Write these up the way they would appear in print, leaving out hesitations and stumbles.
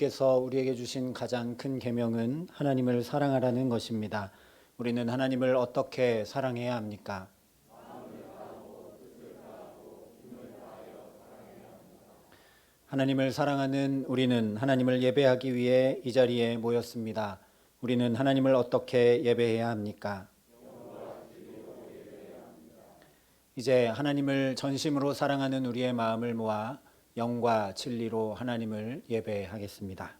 하나님께서 우리에게 주신 가장 큰 계명은 하나님을 사랑하라는 것입니다. 우리는 하나님을 어떻게 사랑해야 합니까? 하나님을 사랑하는 우리는 하나님을 예배하기 위해 이 자리에 모였습니다. 우리는 하나님을 어떻게 예배해야 합니까? 이제 하나님을 전심으로 사랑하는 우리의 마음을 모아 영과 진리로 하나님을 예배하겠습니다.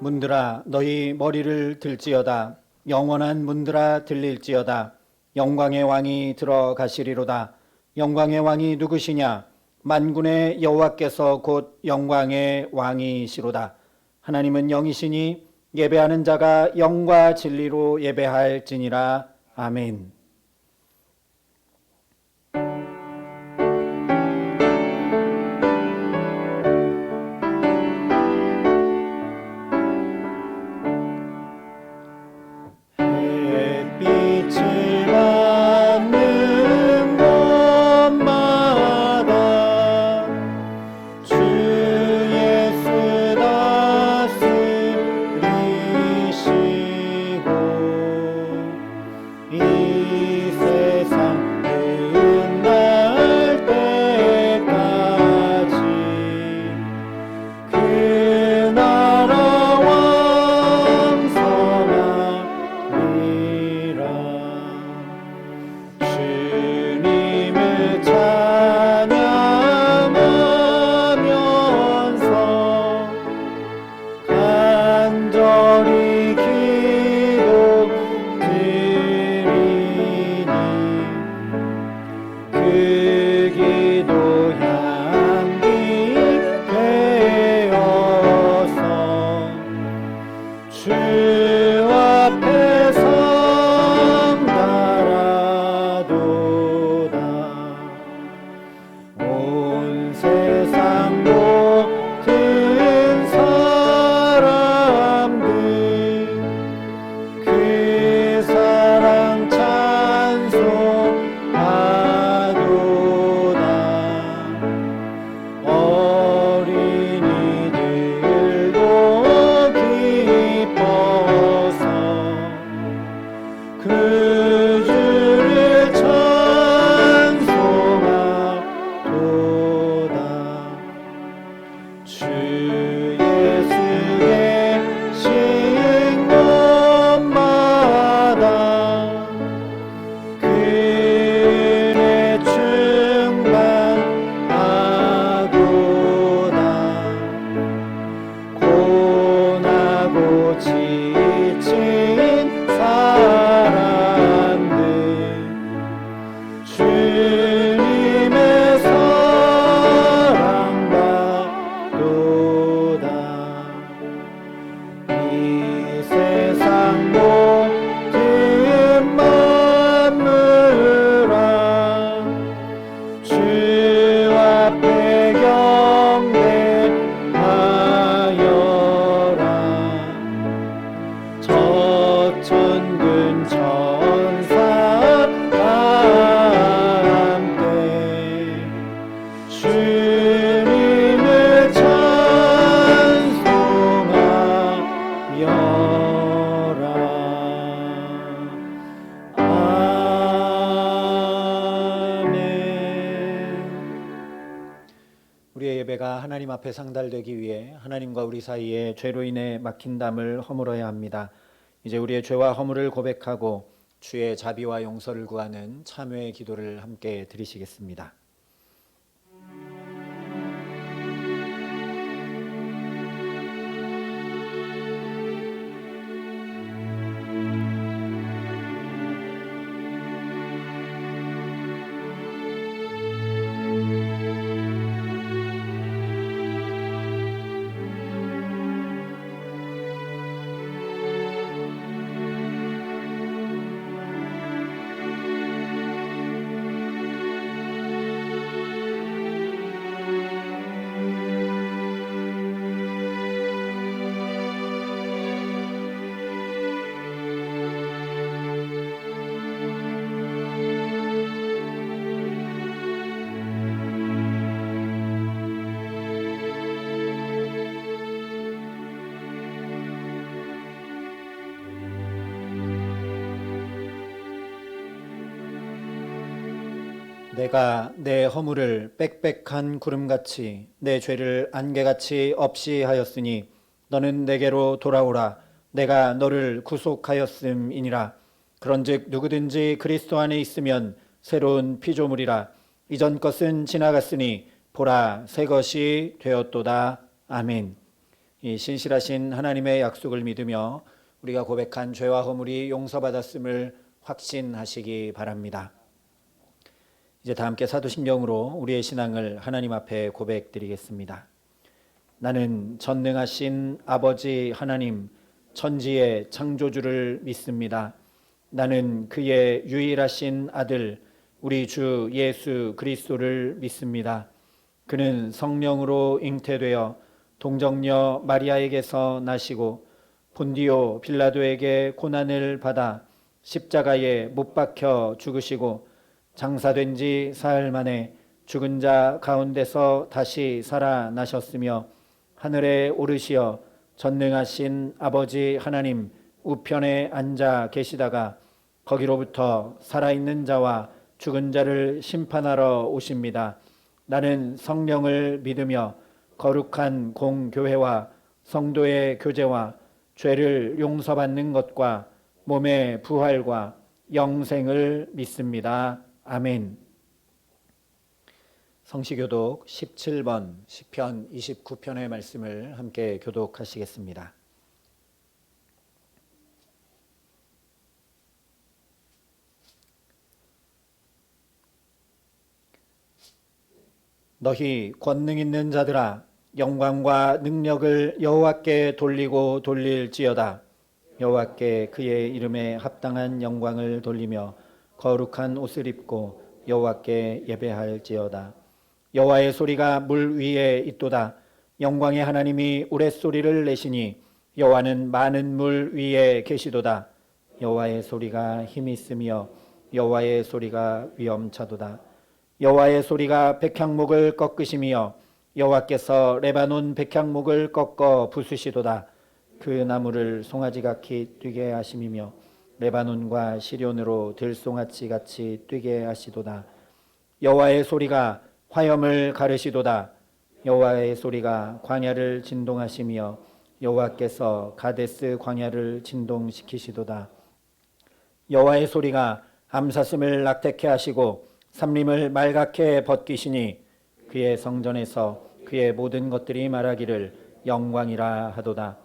문들아 너희 머리를 들지어다. 영원한 문들아 들릴지어다. 영광의 왕이 들어가시리로다. 영광의 왕이 누구시냐? 만군의 여호와께서 곧 영광의 왕이시로다. 하나님은 영이시니 예배하는 자가 영과 진리로 예배할지니라. 아멘. 햇빛을 받는 곳마다 주 예수 다스리시고 이 세상 끝날 때까지 그 나라 왕성하리라. 주님을 찬양하면서 간절히 기도드리니 그 기도 향기 되어서 주 앞에 성달하도다. 온 세상 모든 사람들 그 사랑 찬송하도다. 어린이들도 기뻐서 그 주를 찬송하도다. 주 예수 계신 곳마다 그네 충만하도다. 고나고 지친 사람들 주님의 사랑받도다. 이 세상 모든 만물아 주 앞에 경배하여라. 저천군 천사가 함께 주님을 찬송하여라. 아멘. 우리의 예배가 하나님 앞에 상달되기 위해 하나님과 우리 사이에 죄로 인해 막힌 담을 허물어야 합니다. 이제 우리의 죄와 허물을 고백하고 주의 자비와 용서를 구하는 참회의 기도를 함께 드리시겠습니다. 내가 내 허물을 빽빽한 구름같이 내 죄를 안개같이 없이 하였으니 너는 내게로 돌아오라. 내가 너를 구속하였음이니라. 그런즉 누구든지 그리스도 안에 있으면 새로운 피조물이라. 이전 것은 지나갔으니 보라 새 것이 되었도다. 아멘. 이 신실하신 하나님의 약속을 믿으며 우리가 고백한 죄와 허물이 용서받았음을 확신하시기 바랍니다. 이제 다 함께 사도신경으로 우리의 신앙을 하나님 앞에 고백드리겠습니다. 나는 전능하신 아버지 하나님 천지의 창조주를 믿습니다. 나는 그의 유일하신 아들 우리 주 예수 그리스도를 믿습니다. 그는 성령으로 잉태되어 동정녀 마리아에게서 나시고 본디오 빌라도에게 고난을 받아 십자가에 못 박혀 죽으시고 장사된 지 사흘 만에 죽은 자 가운데서 다시 살아나셨으며 하늘에 오르시어 전능하신 아버지 하나님 우편에 앉아 계시다가 거기로부터 살아있는 자와 죽은 자를 심판하러 오십니다. 나는 성령을 믿으며 거룩한 공교회와 성도의 교제와 죄를 용서받는 것과 몸의 부활과 영생을 믿습니다. 아멘. 성시교독 17번 시편 29편의 말씀을 함께 교독하시겠습니다. 너희 권능 있는 자들아 영광과 능력을 여호와께 돌리고 돌릴지어다. 여호와께 그의 이름에 합당한 영광을 돌리며 거룩한 옷을 입고 여호와께 예배할지어다. 여호와의 소리가 물 위에 있도다. 영광의 하나님이 우레소리를 내시니 여호와는 많은 물 위에 계시도다. 여호와의 소리가 힘이 있으며 여호와의 소리가 위엄차도다. 여호와의 소리가 백향목을 꺾으시며 여호와께서 레바논 백향목을 꺾어 부수시도다. 그 나무를 송아지같이 뛰게 하심이며 레바논과 시련으로 들송아치 같이 뛰게 하시도다. 여호와의 소리가 화염을 가르시도다. 여호와의 소리가 광야를 진동하시며 여호와께서 가데스 광야를 진동시키시도다. 여호와의 소리가 암사슴을 낙태케 하시고 삼림을 말갛게 벗기시니 그의 성전에서 그의 모든 것들이 말하기를 영광이라 하도다.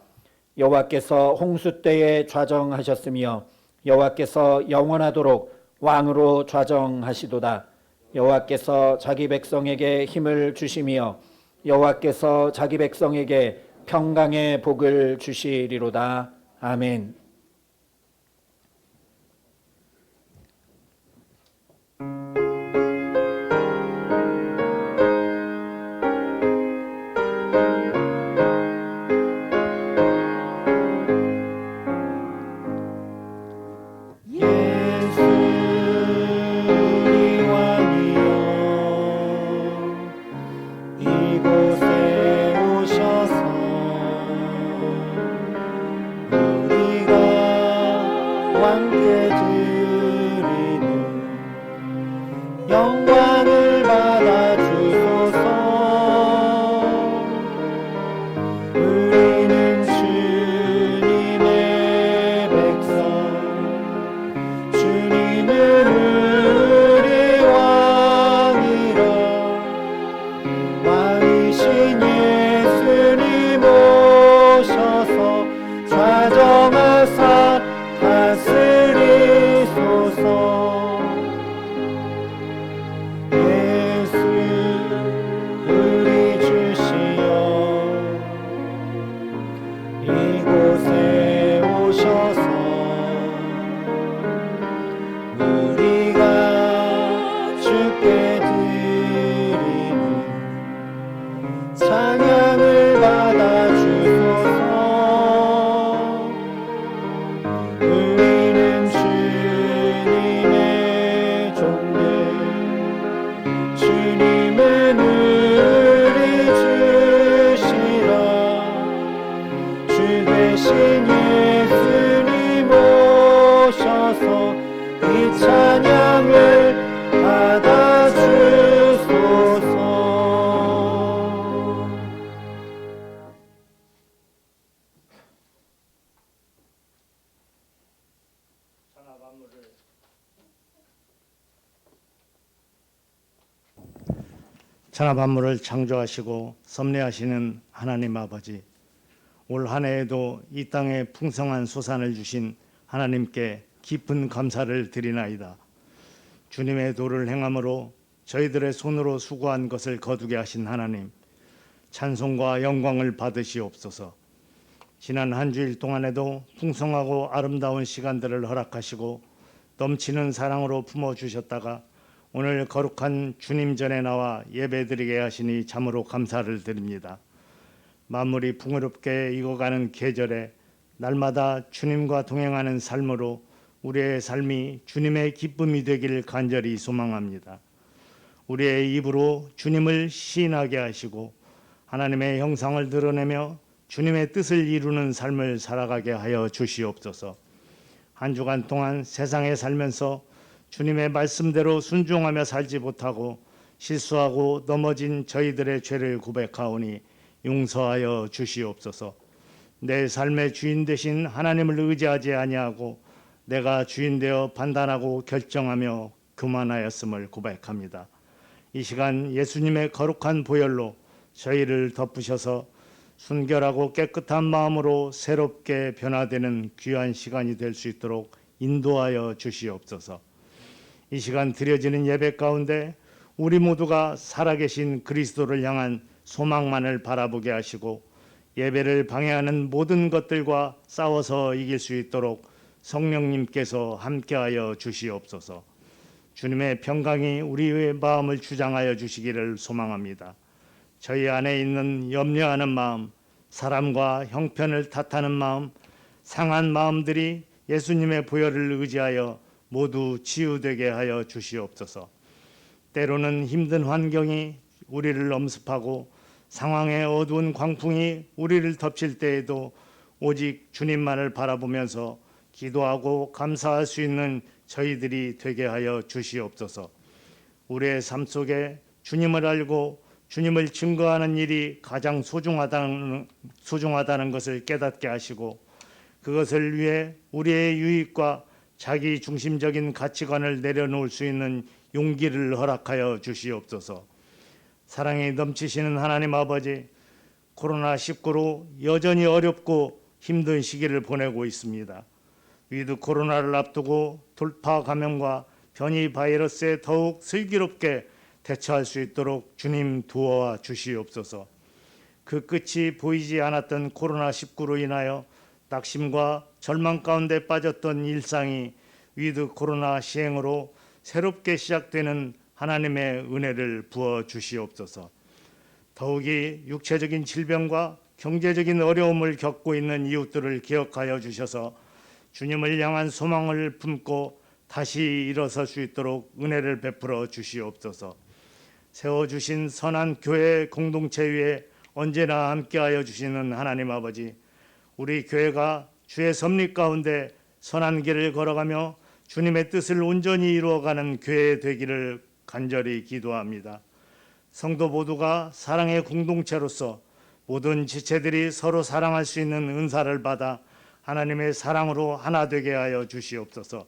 여호와께서 홍수 때에 좌정하셨으며 여호와께서 영원하도록 왕으로 좌정하시도다. 여호와께서 자기 백성에게 힘을 주시며 여호와께서 자기 백성에게 평강의 복을 주시리로다. 아멘. 영광을 받아 주소서. 우리는 주님의 백성, 주님은 우리 왕이라. 왕이신 예수님 오셔서 좌정하사 다스리 천하 만물을 창조하시고 섭리하시는 하나님 아버지, 올 한 해에도 이 땅에 풍성한 소산을 주신 하나님께 깊은 감사를 드리나이다. 주님의 도를 행함으로 저희들의 손으로 수고한 것을 거두게 하신 하나님, 찬송과 영광을 받으시옵소서. 지난 한 주일 동안에도 풍성하고 아름다운 시간들을 허락하시고 넘치는 사랑으로 품어주셨다가 오늘 거룩한 주님 전에 나와 예배드리게 하시니 참으로 감사를 드립니다. 만물이 풍요롭게 익어가는 계절에 날마다 주님과 동행하는 삶으로 우리의 삶이 주님의 기쁨이 되기를 간절히 소망합니다. 우리의 입으로 주님을 시인하게 하시고 하나님의 형상을 드러내며 주님의 뜻을 이루는 삶을 살아가게 하여 주시옵소서. 한 주간 동안 세상에 살면서 주님의 말씀대로 순종하며 살지 못하고 실수하고 넘어진 저희들의 죄를 고백하오니 용서하여 주시옵소서. 내 삶의 주인 되신 하나님을 의지하지 아니하고 내가 주인 되어 판단하고 결정하며 교만하였음을 고백합니다. 이 시간 예수님의 거룩한 보혈로 저희를 덮으셔서 순결하고 깨끗한 마음으로 새롭게 변화되는 귀한 시간이 될 수 있도록 인도하여 주시옵소서. 이 시간 드려지는 예배 가운데 우리 모두가 살아계신 그리스도를 향한 소망만을 바라보게 하시고 예배를 방해하는 모든 것들과 싸워서 이길 수 있도록 성령님께서 함께하여 주시옵소서. 주님의 평강이 우리의 마음을 주장하여 주시기를 소망합니다. 저희 안에 있는 염려하는 마음, 사람과 형편을 탓하는 마음, 상한 마음들이 예수님의 보혈을 의지하여 모두 치유되게 하여 주시옵소서. 때로는 힘든 환경이 우리를 엄습하고 상황의 어두운 광풍이 우리를 덮칠 때에도 오직 주님만을 바라보면서 기도하고 감사할 수 있는 저희들이 되게 하여 주시옵소서. 우리의 삶 속에 주님을 알고 주님을 증거하는 일이 가장 소중하다는 것을 깨닫게 하시고 그것을 위해 우리의 유익과 자기 중심적인 가치관을 내려놓을 수 있는 용기를 허락하여 주시옵소서. 사랑이 넘치시는 하나님 아버지, 코로나19로 여전히 어렵고 힘든 시기를 보내고 있습니다. 위드 코로나를 앞두고 돌파 감염과 변이 바이러스에 더욱 슬기롭게 대처할 수 있도록 주님 도와 주시옵소서. 그 끝이 보이지 않았던 코로나19로 인하여 낙심과 절망 가운데 빠졌던 일상이 위드 코로나 시행으로 새롭게 시작되는 하나님의 은혜를 부어 주시옵소서. 더욱이 육체적인 질병과 경제적인 어려움을 겪고 있는 이웃들을 기억하여 주셔서 주님을 향한 소망을 품고 다시 일어설 수 있도록 은혜를 베풀어 주시옵소서. 세워주신 선한 교회 공동체 위에 언제나 함께하여 주시는 하나님 아버지, 우리 교회가 주의 섭리 가운데 선한 길을 걸어가며 주님의 뜻을 온전히 이루어가는 교회 되기를 간절히 기도합니다. 성도 모두가 사랑의 공동체로서 모든 지체들이 서로 사랑할 수 있는 은사를 받아 하나님의 사랑으로 하나 되게 하여 주시옵소서.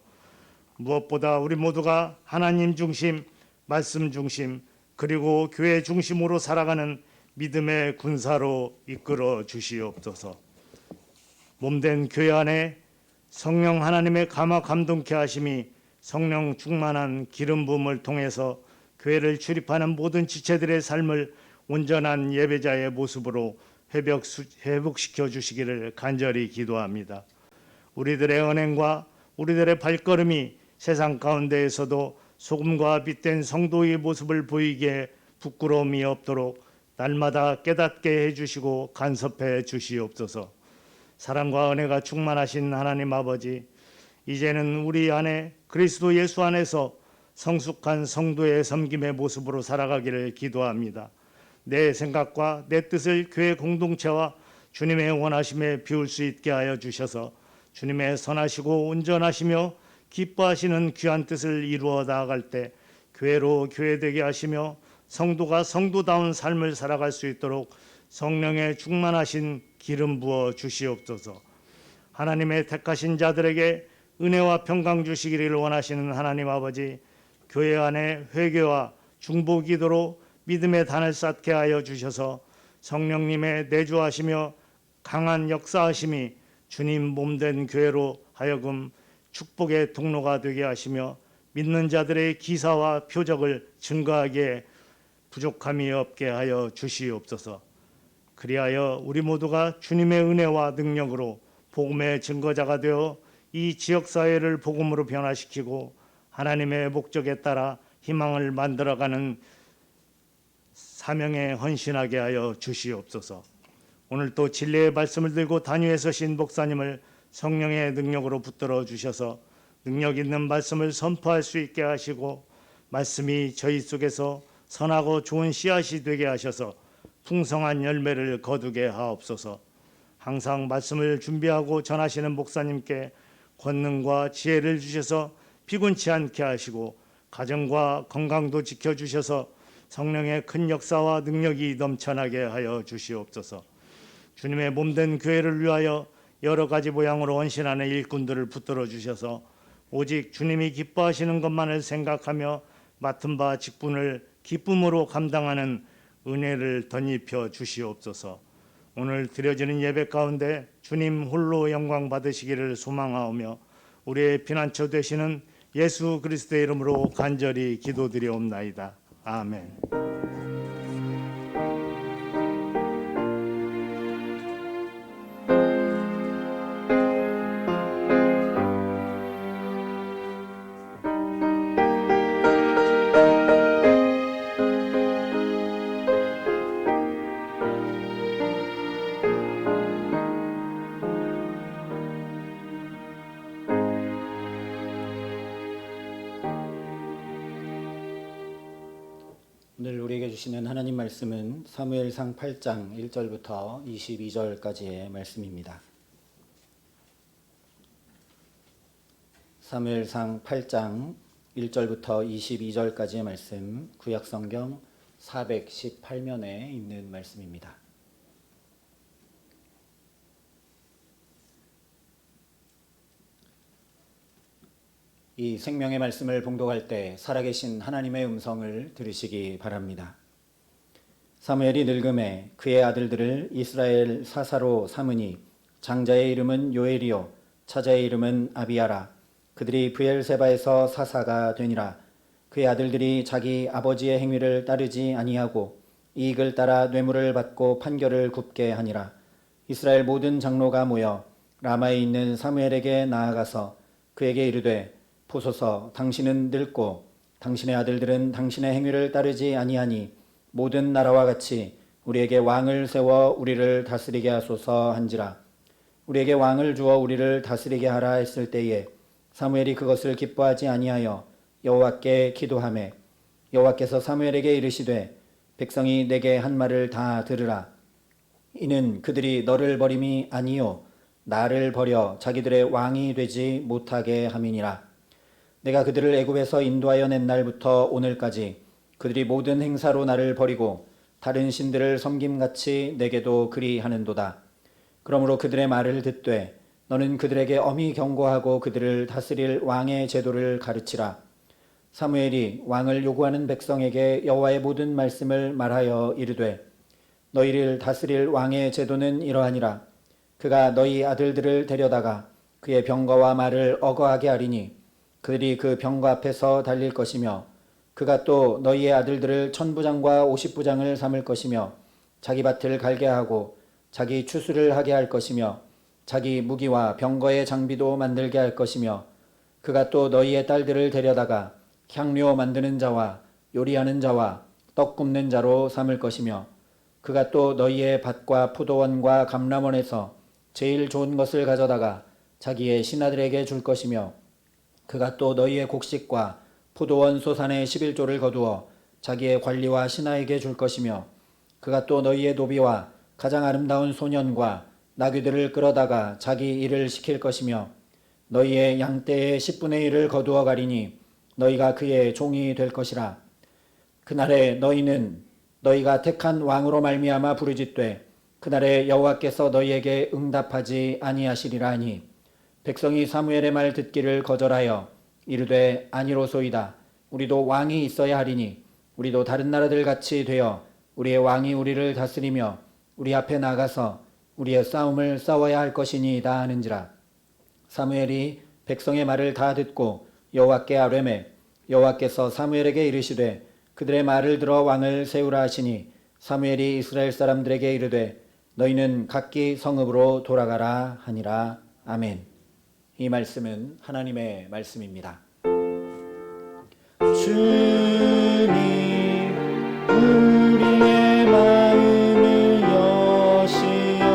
무엇보다 우리 모두가 하나님 중심, 말씀 중심, 그리고 교회 중심으로 살아가는 믿음의 군사로 이끌어 주시옵소서. 몸된 교회 안에 성령 하나님의 감화 감동케 하심이 성령 충만한 기름 부음을 통해서 교회를 출입하는 모든 지체들의 삶을 온전한 예배자의 모습으로 회복시켜 주시기를 간절히 기도합니다. 우리들의 언행과 우리들의 발걸음이 세상 가운데에서도 소금과 빛된 성도의 모습을 보이기에 부끄러움이 없도록 날마다 깨닫게 해주시고 간섭해 주시옵소서. 사랑과 은혜가 충만하신 하나님 아버지, 이제는 우리 안에 그리스도 예수 안에서 성숙한 성도의 섬김의 모습으로 살아가기를 기도합니다. 내 생각과 내 뜻을 교회 공동체와 주님의 원하심에 비울 수 있게 하여 주셔서 주님의 선하시고 온전하시며 기뻐하시는 귀한 뜻을 이루어 나아갈 때 교회로 교회되게 하시며 성도가 성도다운 삶을 살아갈 수 있도록 성령의 충만하신 기름 부어 주시옵소서. 하나님의 택하신 자들에게 은혜와 평강 주시기를 원하시는 하나님 아버지, 교회 안에 회개와 중보 기도로 믿음의 단을 쌓게 하여 주셔서 성령님의 내주하시며 강한 역사하심이 주님 몸된 교회로 하여금 축복의 통로가 되게 하시며 믿는 자들의 기사와 표적을 증거하기에 부족함이 없게 하여 주시옵소서. 그리하여 우리 모두가 주님의 은혜와 능력으로 복음의 증거자가 되어 이 지역사회를 복음으로 변화시키고 하나님의 목적에 따라 희망을 만들어가는 사명에 헌신하게 하여 주시옵소서. 오늘 또 진리의 말씀을 들고 단위에 서신 목사님을 성령의 능력으로 붙들어 주셔서 능력 있는 말씀을 선포할 수 있게 하시고 말씀이 저희 속에서 선하고 좋은 씨앗이 되게 하셔서 풍성한 열매를 거두게 하옵소서. 항상 말씀을 준비하고 전하시는 목사님께 권능과 지혜를 주셔서 피곤치 않게 하시고 가정과 건강도 지켜주셔서 성령의 큰 역사와 능력이 넘쳐나게 하여 주시옵소서. 주님의 몸된 교회를 위하여 여러 가지 모양으로 헌신하는 일꾼들을 붙들어 주셔서 오직 주님이 기뻐하시는 것만을 생각하며 맡은 바 직분을 기쁨으로 감당하는 은혜를 덧입혀 주시옵소서. 오늘 드려지는 예배 가운데 주님 홀로 영광 받으시기를 소망하오며 우리의 피난처 되시는 예수 그리스도의 이름으로 간절히 기도드리옵나이다. 아멘. 오늘 우리에게 주시는 하나님 말씀은 사무엘상 8장 1절부터 22절까지의 말씀입니다. 사무엘상 8장 1절부터 22절까지의 말씀, 구약성경 418면에 있는 말씀입니다. 이 생명의 말씀을 봉독할 때 살아계신 하나님의 음성을 들으시기 바랍니다. 사무엘이 늙음에 그의 아들들을 이스라엘 사사로 삼으니 장자의 이름은 요엘이요 차자의 이름은 아비야라. 그들이 브엘세바에서 사사가 되니라. 그의 아들들이 자기 아버지의 행위를 따르지 아니하고 이익을 따라 뇌물을 받고 판결을 굽게 하니라. 이스라엘 모든 장로가 모여 라마에 있는 사무엘에게 나아가서 그에게 이르되 보소서, 당신은 늙고 당신의 아들들은 당신의 행위를 따르지 아니하니 모든 나라와 같이 우리에게 왕을 세워 우리를 다스리게 하소서 한지라. 우리에게 왕을 주어 우리를 다스리게 하라 했을 때에 사무엘이 그것을 기뻐하지 아니하여 여호와께 기도하매 여호와께서 사무엘에게 이르시되 백성이 내게 한 말을 다 들으라. 이는 그들이 너를 버림이 아니요 나를 버려 자기들의 왕이 되지 못하게 함이니라. 내가 그들을 애굽에서 인도하여 낸 날부터 오늘까지 그들이 모든 행사로 나를 버리고 다른 신들을 섬김같이 내게도 그리하는도다. 그러므로 그들의 말을 듣되 너는 그들에게 엄히 경고하고 그들을 다스릴 왕의 제도를 가르치라. 사무엘이 왕을 요구하는 백성에게 여호와의 모든 말씀을 말하여 이르되 너희를 다스릴 왕의 제도는 이러하니라. 그가 너희 아들들을 데려다가 그의 병거와 말을 어거하게 하리니 그들이 그 병거 앞에서 달릴 것이며 그가 또 너희의 아들들을 1000부장과 50부장을 삼을 것이며 자기 밭을 갈게 하고 자기 추수를 하게 할 것이며 자기 무기와 병거의 장비도 만들게 할 것이며 그가 또 너희의 딸들을 데려다가 향료 만드는 자와 요리하는 자와 떡 굽는 자로 삼을 것이며 그가 또 너희의 밭과 포도원과 감람원에서 제일 좋은 것을 가져다가 자기의 신하들에게 줄 것이며 그가 또 너희의 곡식과 포도원 소산의 11조를 거두어 자기의 관리와 신하에게 줄 것이며 그가 또 너희의 노비와 가장 아름다운 소년과 나귀들을 끌어다가 자기 일을 시킬 것이며 너희의 양떼의 10분의 1을 거두어 가리니 너희가 그의 종이 될 것이라. 그날에 너희는 너희가 택한 왕으로 말미암아 부르짖되 그날에 여호와께서 너희에게 응답하지 아니하시리라 하니 백성이 사무엘의 말 듣기를 거절하여 이르되 아니로소이다. 우리도 왕이 있어야 하리니 우리도 다른 나라들 같이 되어 우리의 왕이 우리를 다스리며 우리 앞에 나가서 우리의 싸움을 싸워야 할 것이니이다 하는지라. 사무엘이 백성의 말을 다 듣고 여호와께 아뢰매 여호와께서 사무엘에게 이르시되 그들의 말을 들어 왕을 세우라 하시니 사무엘이 이스라엘 사람들에게 이르되 너희는 각기 성읍으로 돌아가라 하니라. 아멘. 이 말씀은 하나님의 말씀입니다. 주님 우리의 마음을 여시어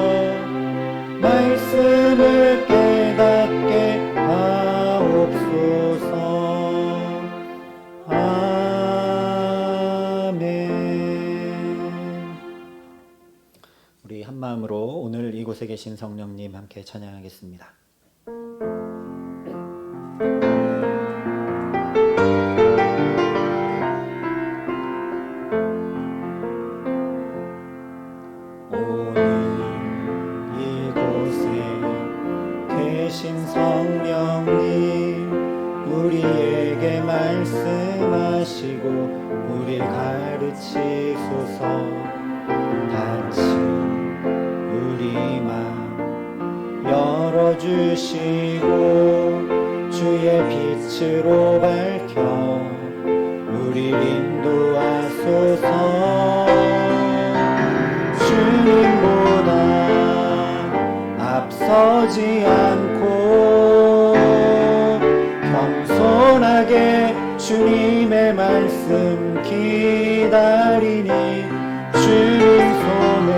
말씀을 깨닫게 하옵소서. 아멘. 우리 한 마음으로 오늘 이곳에 계신 성령님 함께 찬양하겠습니다. 계신 성령님 우리에게 말씀하시고 우리 가르치소서. 다시 우리 마음 열어주시고 주의 빛으로 밝혀 우리를 인도하소서. 주님보다 앞서지 않고 겸손하게 주님의 말씀 기다리니 주님 손에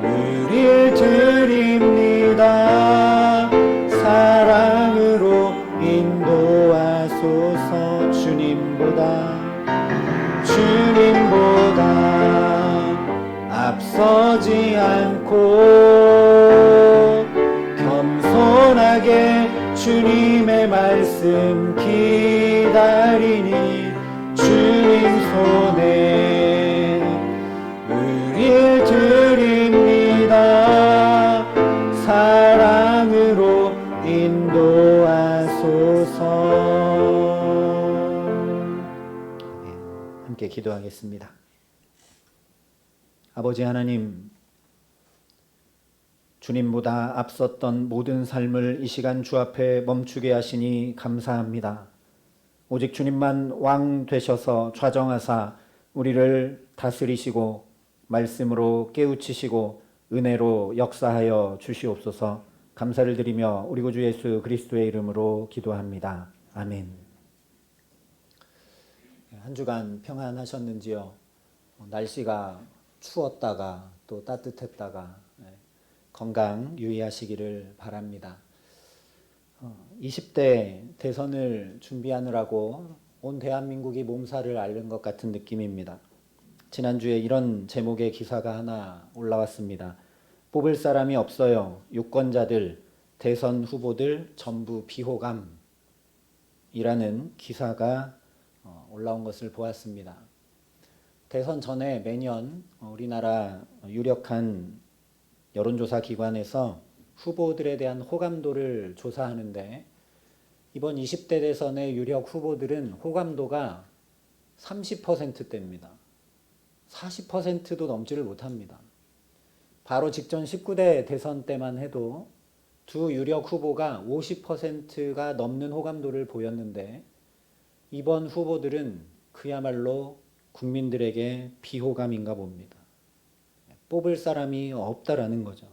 우릴 드립니다. 사랑으로 인도하소서. 주님보다 앞서지 않고 겸손하게 주님의 말씀 기다리니 주님 손에 우릴 드립니다. 사랑으로 인도하소서. 함께 기도하겠습니다. 아버지 하나님, 주님보다 앞섰던 모든 삶을 이 시간 주 앞에 멈추게 하시니 감사합니다. 오직 주님만 왕 되셔서 좌정하사 우리를 다스리시고 말씀으로 깨우치시고 은혜로 역사하여 주시옵소서. 감사를 드리며 우리 구주 예수 그리스도의 이름으로 기도합니다. 아멘. 한 주간 평안하셨는지요? 날씨가 추웠다가 또 따뜻했다가 건강 유의하시기를 바랍니다. 20대 대선을 준비하느라고 온 대한민국이 몸살을 앓는 것 같은 느낌입니다. 지난주에 이런 제목의 기사가 하나 올라왔습니다. 뽑을 사람이 없어요. 유권자들, 대선 후보들 전부 비호감이라는 기사가 올라온 것을 보았습니다. 대선 전에 매년 우리나라 유력한 여론조사 기관에서 후보들에 대한 호감도를 조사하는데 이번 20대 대선의 유력 후보들은 호감도가 30%대입니다. 40%도 넘지를 못합니다. 바로 직전 19대 대선 때만 해도 두 유력 후보가 50%가 넘는 호감도를 보였는데 이번 후보들은 그야말로 국민들에게 비호감인가 봅니다. 뽑을 사람이 없다라는 거죠.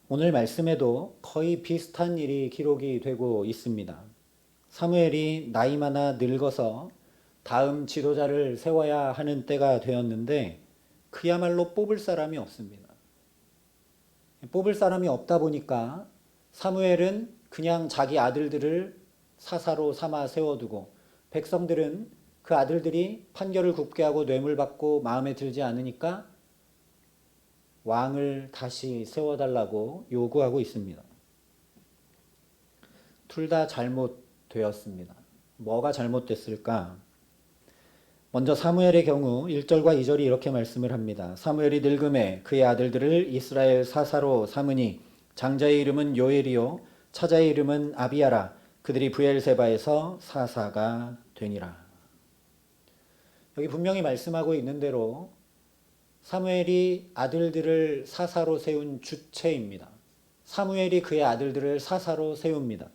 오늘 말씀에도 거의 비슷한 일이 기록이 되고 있습니다. 사무엘이 나이 많아 늙어서 다음 지도자를 세워야 하는 때가 되었는데 그야말로 뽑을 사람이 없습니다. 뽑을 사람이 없다 보니까 사무엘은 그냥 자기 아들들을 사사로 삼아 세워두고 백성들은 그 아들들이 판결을 굽게 하고 뇌물받고 마음에 들지 않으니까 왕을 다시 세워달라고 요구하고 있습니다. 둘 다 잘못되었습니다. 뭐가 잘못됐을까? 먼저 사무엘의 경우 1절과 2절이 이렇게 말씀을 합니다. 사무엘이 늙음에 그의 아들들을 이스라엘 사사로 삼으니 장자의 이름은 요엘이요 차자의 이름은 아비야라. 그들이 브엘세바에서 사사가 되니라. 여기 분명히 말씀하고 있는 대로 사무엘이 아들들을 사사로 세운 주체입니다. 사무엘이 그의 아들들을 사사로 세웁니다.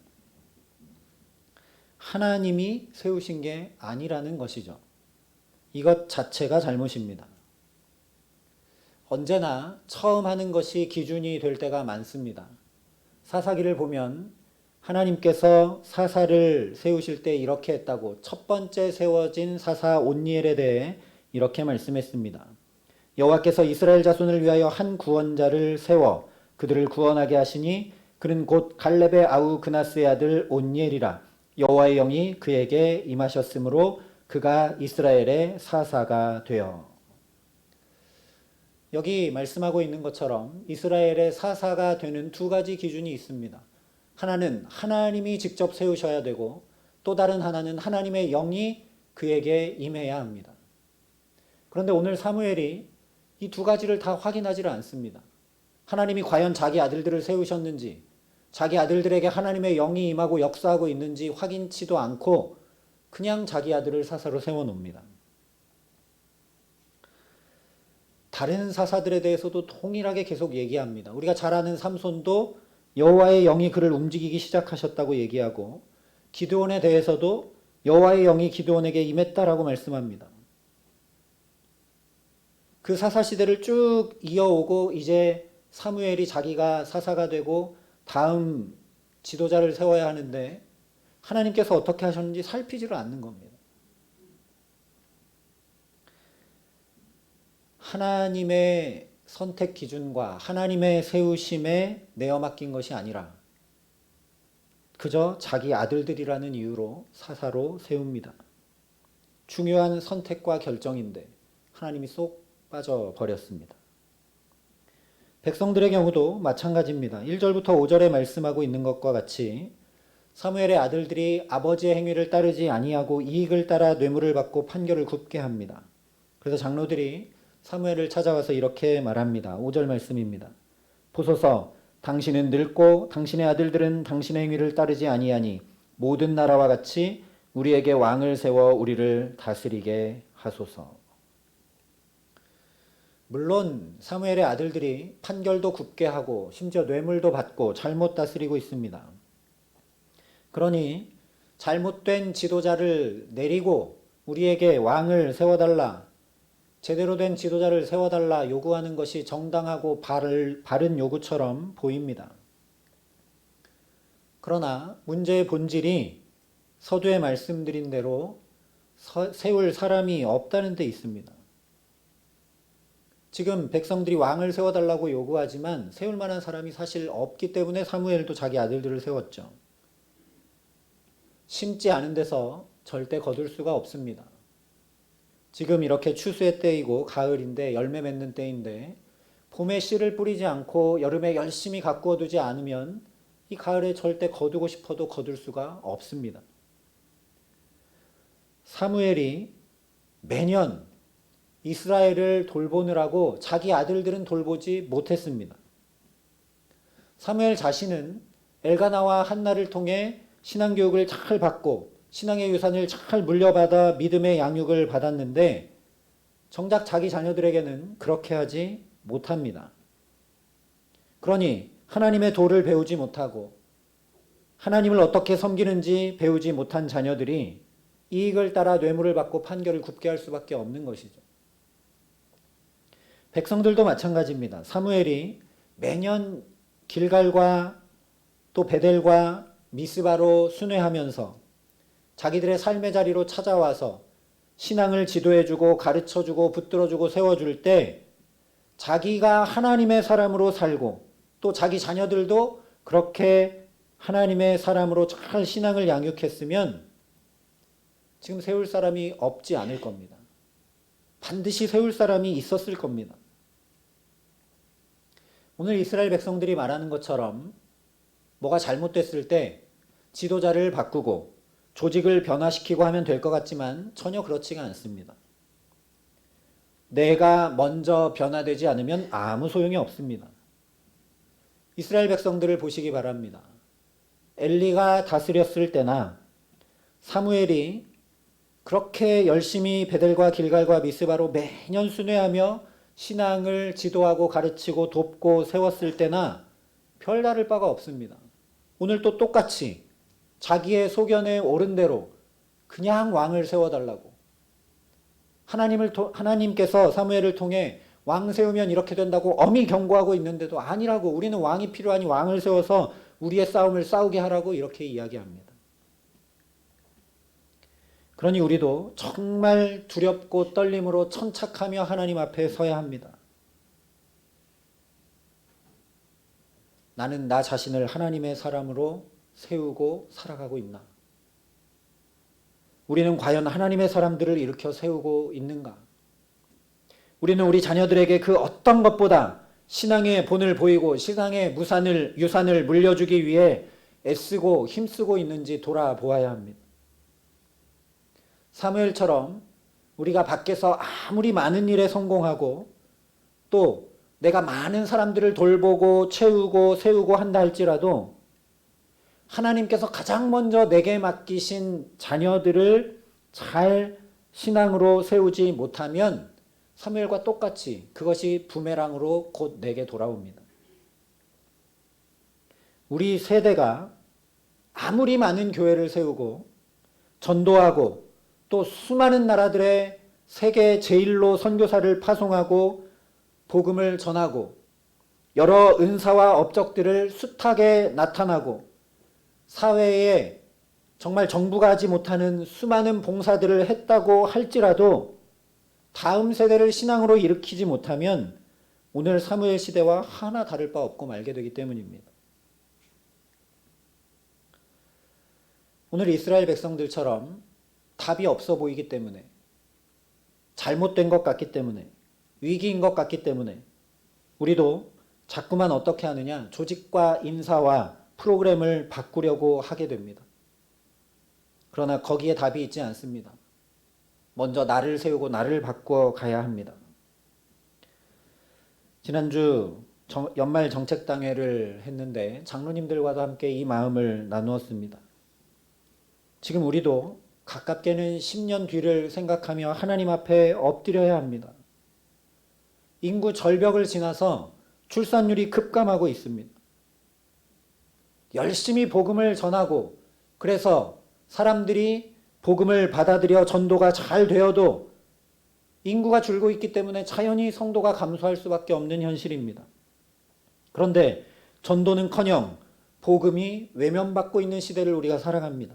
하나님이 세우신 게 아니라는 것이죠. 이것 자체가 잘못입니다. 언제나 처음 하는 것이 기준이 될 때가 많습니다. 사사기를 보면 하나님께서 사사를 세우실 때 이렇게 했다고 첫 번째 세워진 사사 온니엘에 대해 이렇게 말씀했습니다. 여호와께서 이스라엘 자손을 위하여 한 구원자를 세워 그들을 구원하게 하시니 그는 곧 갈렙의 아우 그나스의 아들 온니엘이라. 여호와의 영이 그에게 임하셨으므로 그가 이스라엘의 사사가 되어. 여기 말씀하고 있는 것처럼 이스라엘의 사사가 되는 두 가지 기준이 있습니다. 하나는 하나님이 직접 세우셔야 되고 또 다른 하나는 하나님의 영이 그에게 임해야 합니다. 그런데 오늘 사무엘이 이 두 가지를 다 확인하지를 않습니다. 하나님이 과연 자기 아들들을 세우셨는지, 자기 아들들에게 하나님의 영이 임하고 역사하고 있는지 확인치도 않고 그냥 자기 아들을 사사로 세워놓습니다. 다른 사사들에 대해서도 동일하게 계속 얘기합니다. 우리가 잘 아는 삼손도 여호와의 영이 그를 움직이기 시작하셨다고 얘기하고 기드온에 대해서도 여호와의 영이 기드온에게 임했다라고 말씀합니다. 그 사사 시대를 쭉 이어오고 이제 사무엘이 자기가 사사가 되고 다음 지도자를 세워야 하는데 하나님께서 어떻게 하셨는지 살피지를 않는 겁니다. 하나님의 선택 기준과 하나님의 세우심에 내어 맡긴 것이 아니라 그저 자기 아들들이라는 이유로 사사로 세웁니다. 중요한 선택과 결정인데 하나님이 쏙 빠져버렸습니다. 백성들의 경우도 마찬가지입니다. 1절부터 5절에 말씀하고 있는 것과 같이 사무엘의 아들들이 아버지의 행위를 따르지 아니하고 이익을 따라 뇌물을 받고 판결을 굽게 합니다. 그래서 장로들이 사무엘을 찾아와서 이렇게 말합니다. 5절 말씀입니다. 보소서, 당신은 늙고 당신의 아들들은 당신의 행위를 따르지 아니하니 모든 나라와 같이 우리에게 왕을 세워 우리를 다스리게 하소서. 물론 사무엘의 아들들이 판결도 굽게 하고 심지어 뇌물도 받고 잘못 다스리고 있습니다. 그러니 잘못된 지도자를 내리고 우리에게 왕을 세워달라, 제대로 된 지도자를 세워달라 요구하는 것이 정당하고 바른 요구처럼 보입니다. 그러나 문제의 본질이 서두에 말씀드린 대로 세울 사람이 없다는 데 있습니다. 지금 백성들이 왕을 세워달라고 요구하지만 세울 만한 사람이 사실 없기 때문에 사무엘도 자기 아들들을 세웠죠. 심지 않은 데서 절대 거둘 수가 없습니다. 지금 이렇게 추수의 때이고 가을인데 열매 맺는 때인데 봄에 씨를 뿌리지 않고 여름에 열심히 가꾸어 두지 않으면 이 가을에 절대 거두고 싶어도 거둘 수가 없습니다. 사무엘이 매년 이스라엘을 돌보느라고 자기 아들들은 돌보지 못했습니다. 사무엘 자신은 엘가나와 한나를 통해 신앙교육을 잘 받고 신앙의 유산을 잘 물려받아 믿음의 양육을 받았는데 정작 자기 자녀들에게는 그렇게 하지 못합니다. 그러니 하나님의 도를 배우지 못하고 하나님을 어떻게 섬기는지 배우지 못한 자녀들이 이익을 따라 뇌물을 받고 판결을 굽게 할 수밖에 없는 것이죠. 백성들도 마찬가지입니다. 사무엘이 매년 길갈과 또 베델과 미스바로 순회하면서 자기들의 삶의 자리로 찾아와서 신앙을 지도해주고 가르쳐주고 붙들어주고 세워줄 때 자기가 하나님의 사람으로 살고 또 자기 자녀들도 그렇게 하나님의 사람으로 잘 신앙을 양육했으면 지금 세울 사람이 없지 않을 겁니다. 반드시 세울 사람이 있었을 겁니다. 오늘 이스라엘 백성들이 말하는 것처럼 뭐가 잘못됐을 때 지도자를 바꾸고 조직을 변화시키고 하면 될 것 같지만 전혀 그렇지가 않습니다. 내가 먼저 변화되지 않으면 아무 소용이 없습니다. 이스라엘 백성들을 보시기 바랍니다. 엘리가 다스렸을 때나 사무엘이 그렇게 열심히 베델과 길갈과 미스바로 매년 순회하며 신앙을 지도하고 가르치고 돕고 세웠을 때나 별다를 바가 없습니다. 오늘 또 똑같이 자기의 소견에 옳은 대로 그냥 왕을 세워달라고 하나님께서 사무엘을 통해 왕 세우면 이렇게 된다고 엄히 경고하고 있는데도 아니라고, 우리는 왕이 필요하니 왕을 세워서 우리의 싸움을 싸우게 하라고 이렇게 이야기합니다. 그러니 우리도 정말 두렵고 떨림으로 천착하며 하나님 앞에 서야 합니다. 나는 나 자신을 하나님의 사람으로 세우고 살아가고 있나? 우리는 과연 하나님의 사람들을 일으켜 세우고 있는가? 우리는 우리 자녀들에게 그 어떤 것보다 신앙의 본을 보이고 신앙의 유산을 물려주기 위해 애쓰고 힘쓰고 있는지 돌아보아야 합니다. 사무엘처럼 우리가 밖에서 아무리 많은 일에 성공하고 또 내가 많은 사람들을 돌보고 채우고 세우고 한다 할지라도 하나님께서 가장 먼저 내게 맡기신 자녀들을 잘 신앙으로 세우지 못하면 사무엘과 똑같이 그것이 부메랑으로 곧 내게 돌아옵니다. 우리 세대가 아무리 많은 교회를 세우고 전도하고 또 수많은 나라들의 세계 제일로 선교사를 파송하고 복음을 전하고 여러 은사와 업적들을 숱하게 나타나고 사회에 정말 정부가 하지 못하는 수많은 봉사들을 했다고 할지라도 다음 세대를 신앙으로 일으키지 못하면 오늘 사무엘 시대와 하나 다를 바 없고 말게 되기 때문입니다. 오늘 이스라엘 백성들처럼 답이 없어 보이기 때문에, 잘못된 것 같기 때문에, 위기인 것 같기 때문에 우리도 자꾸만 어떻게 하느냐, 조직과 인사와 프로그램을 바꾸려고 하게 됩니다. 그러나 거기에 답이 있지 않습니다. 먼저 나를 세우고 나를 바꾸어 가야 합니다. 지난주 연말 정책당회를 했는데 장로님들과도 함께 이 마음을 나누었습니다. 지금 우리도 가깝게는 10년 뒤를 생각하며 하나님 앞에 엎드려야 합니다. 인구 절벽을 지나서 출산율이 급감하고 있습니다. 열심히 복음을 전하고 그래서 사람들이 복음을 받아들여 전도가 잘 되어도 인구가 줄고 있기 때문에 자연히 성도가 감소할 수밖에 없는 현실입니다. 그런데 전도는커녕 복음이 외면받고 있는 시대를 우리가 살아갑니다.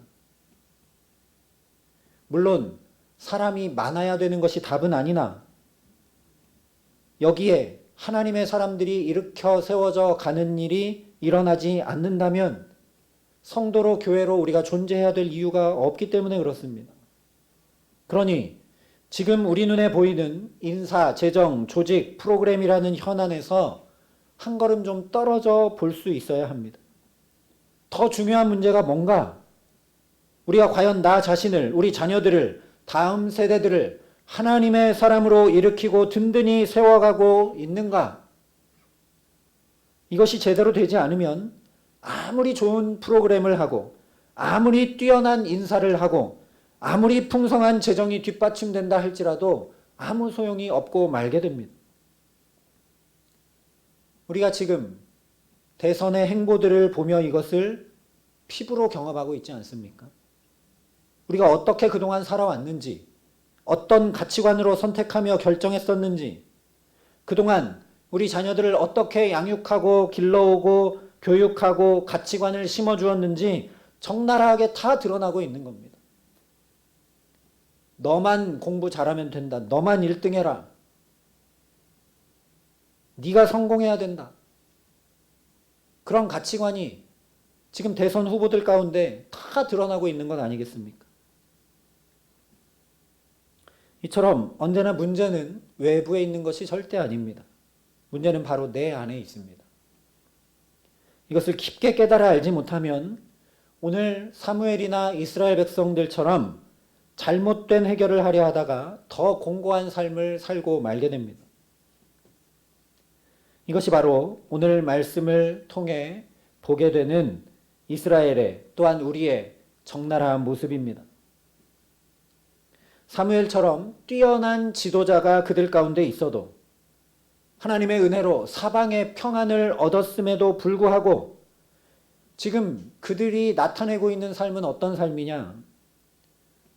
물론 사람이 많아야 되는 것이 답은 아니나 여기에 하나님의 사람들이 일으켜 세워져 가는 일이 일어나지 않는다면 성도로 교회로 우리가 존재해야 될 이유가 없기 때문에 그렇습니다. 그러니 지금 우리 눈에 보이는 인사, 재정, 조직, 프로그램이라는 현안에서 한 걸음 좀 떨어져 볼 수 있어야 합니다. 더 중요한 문제가 뭔가? 우리가 과연 나 자신을, 우리 자녀들을, 다음 세대들을 하나님의 사람으로 일으키고 든든히 세워가고 있는가? 이것이 제대로 되지 않으면 아무리 좋은 프로그램을 하고 아무리 뛰어난 인사를 하고 아무리 풍성한 재정이 뒷받침된다 할지라도 아무 소용이 없고 말게 됩니다. 우리가 지금 대선의 행보들을 보며 이것을 피부로 경험하고 있지 않습니까? 우리가 어떻게 그동안 살아왔는지, 어떤 가치관으로 선택하며 결정했었는지, 그동안 우리 자녀들을 어떻게 양육하고 길러오고 교육하고 가치관을 심어주었는지 적나라하게 다 드러나고 있는 겁니다. 너만 공부 잘하면 된다. 너만 1등 해라. 네가 성공해야 된다. 그런 가치관이 지금 대선 후보들 가운데 다 드러나고 있는 것 아니겠습니까? 이처럼 언제나 문제는 외부에 있는 것이 절대 아닙니다. 문제는 바로 내 안에 있습니다. 이것을 깊게 깨달아 알지 못하면 오늘 사무엘이나 이스라엘 백성들처럼 잘못된 해결을 하려 하다가 더 공고한 삶을 살고 말게 됩니다. 이것이 바로 오늘 말씀을 통해 보게 되는 이스라엘의 또한 우리의 적나라한 모습입니다. 사무엘처럼 뛰어난 지도자가 그들 가운데 있어도 하나님의 은혜로 사방의 평안을 얻었음에도 불구하고 지금 그들이 나타내고 있는 삶은 어떤 삶이냐?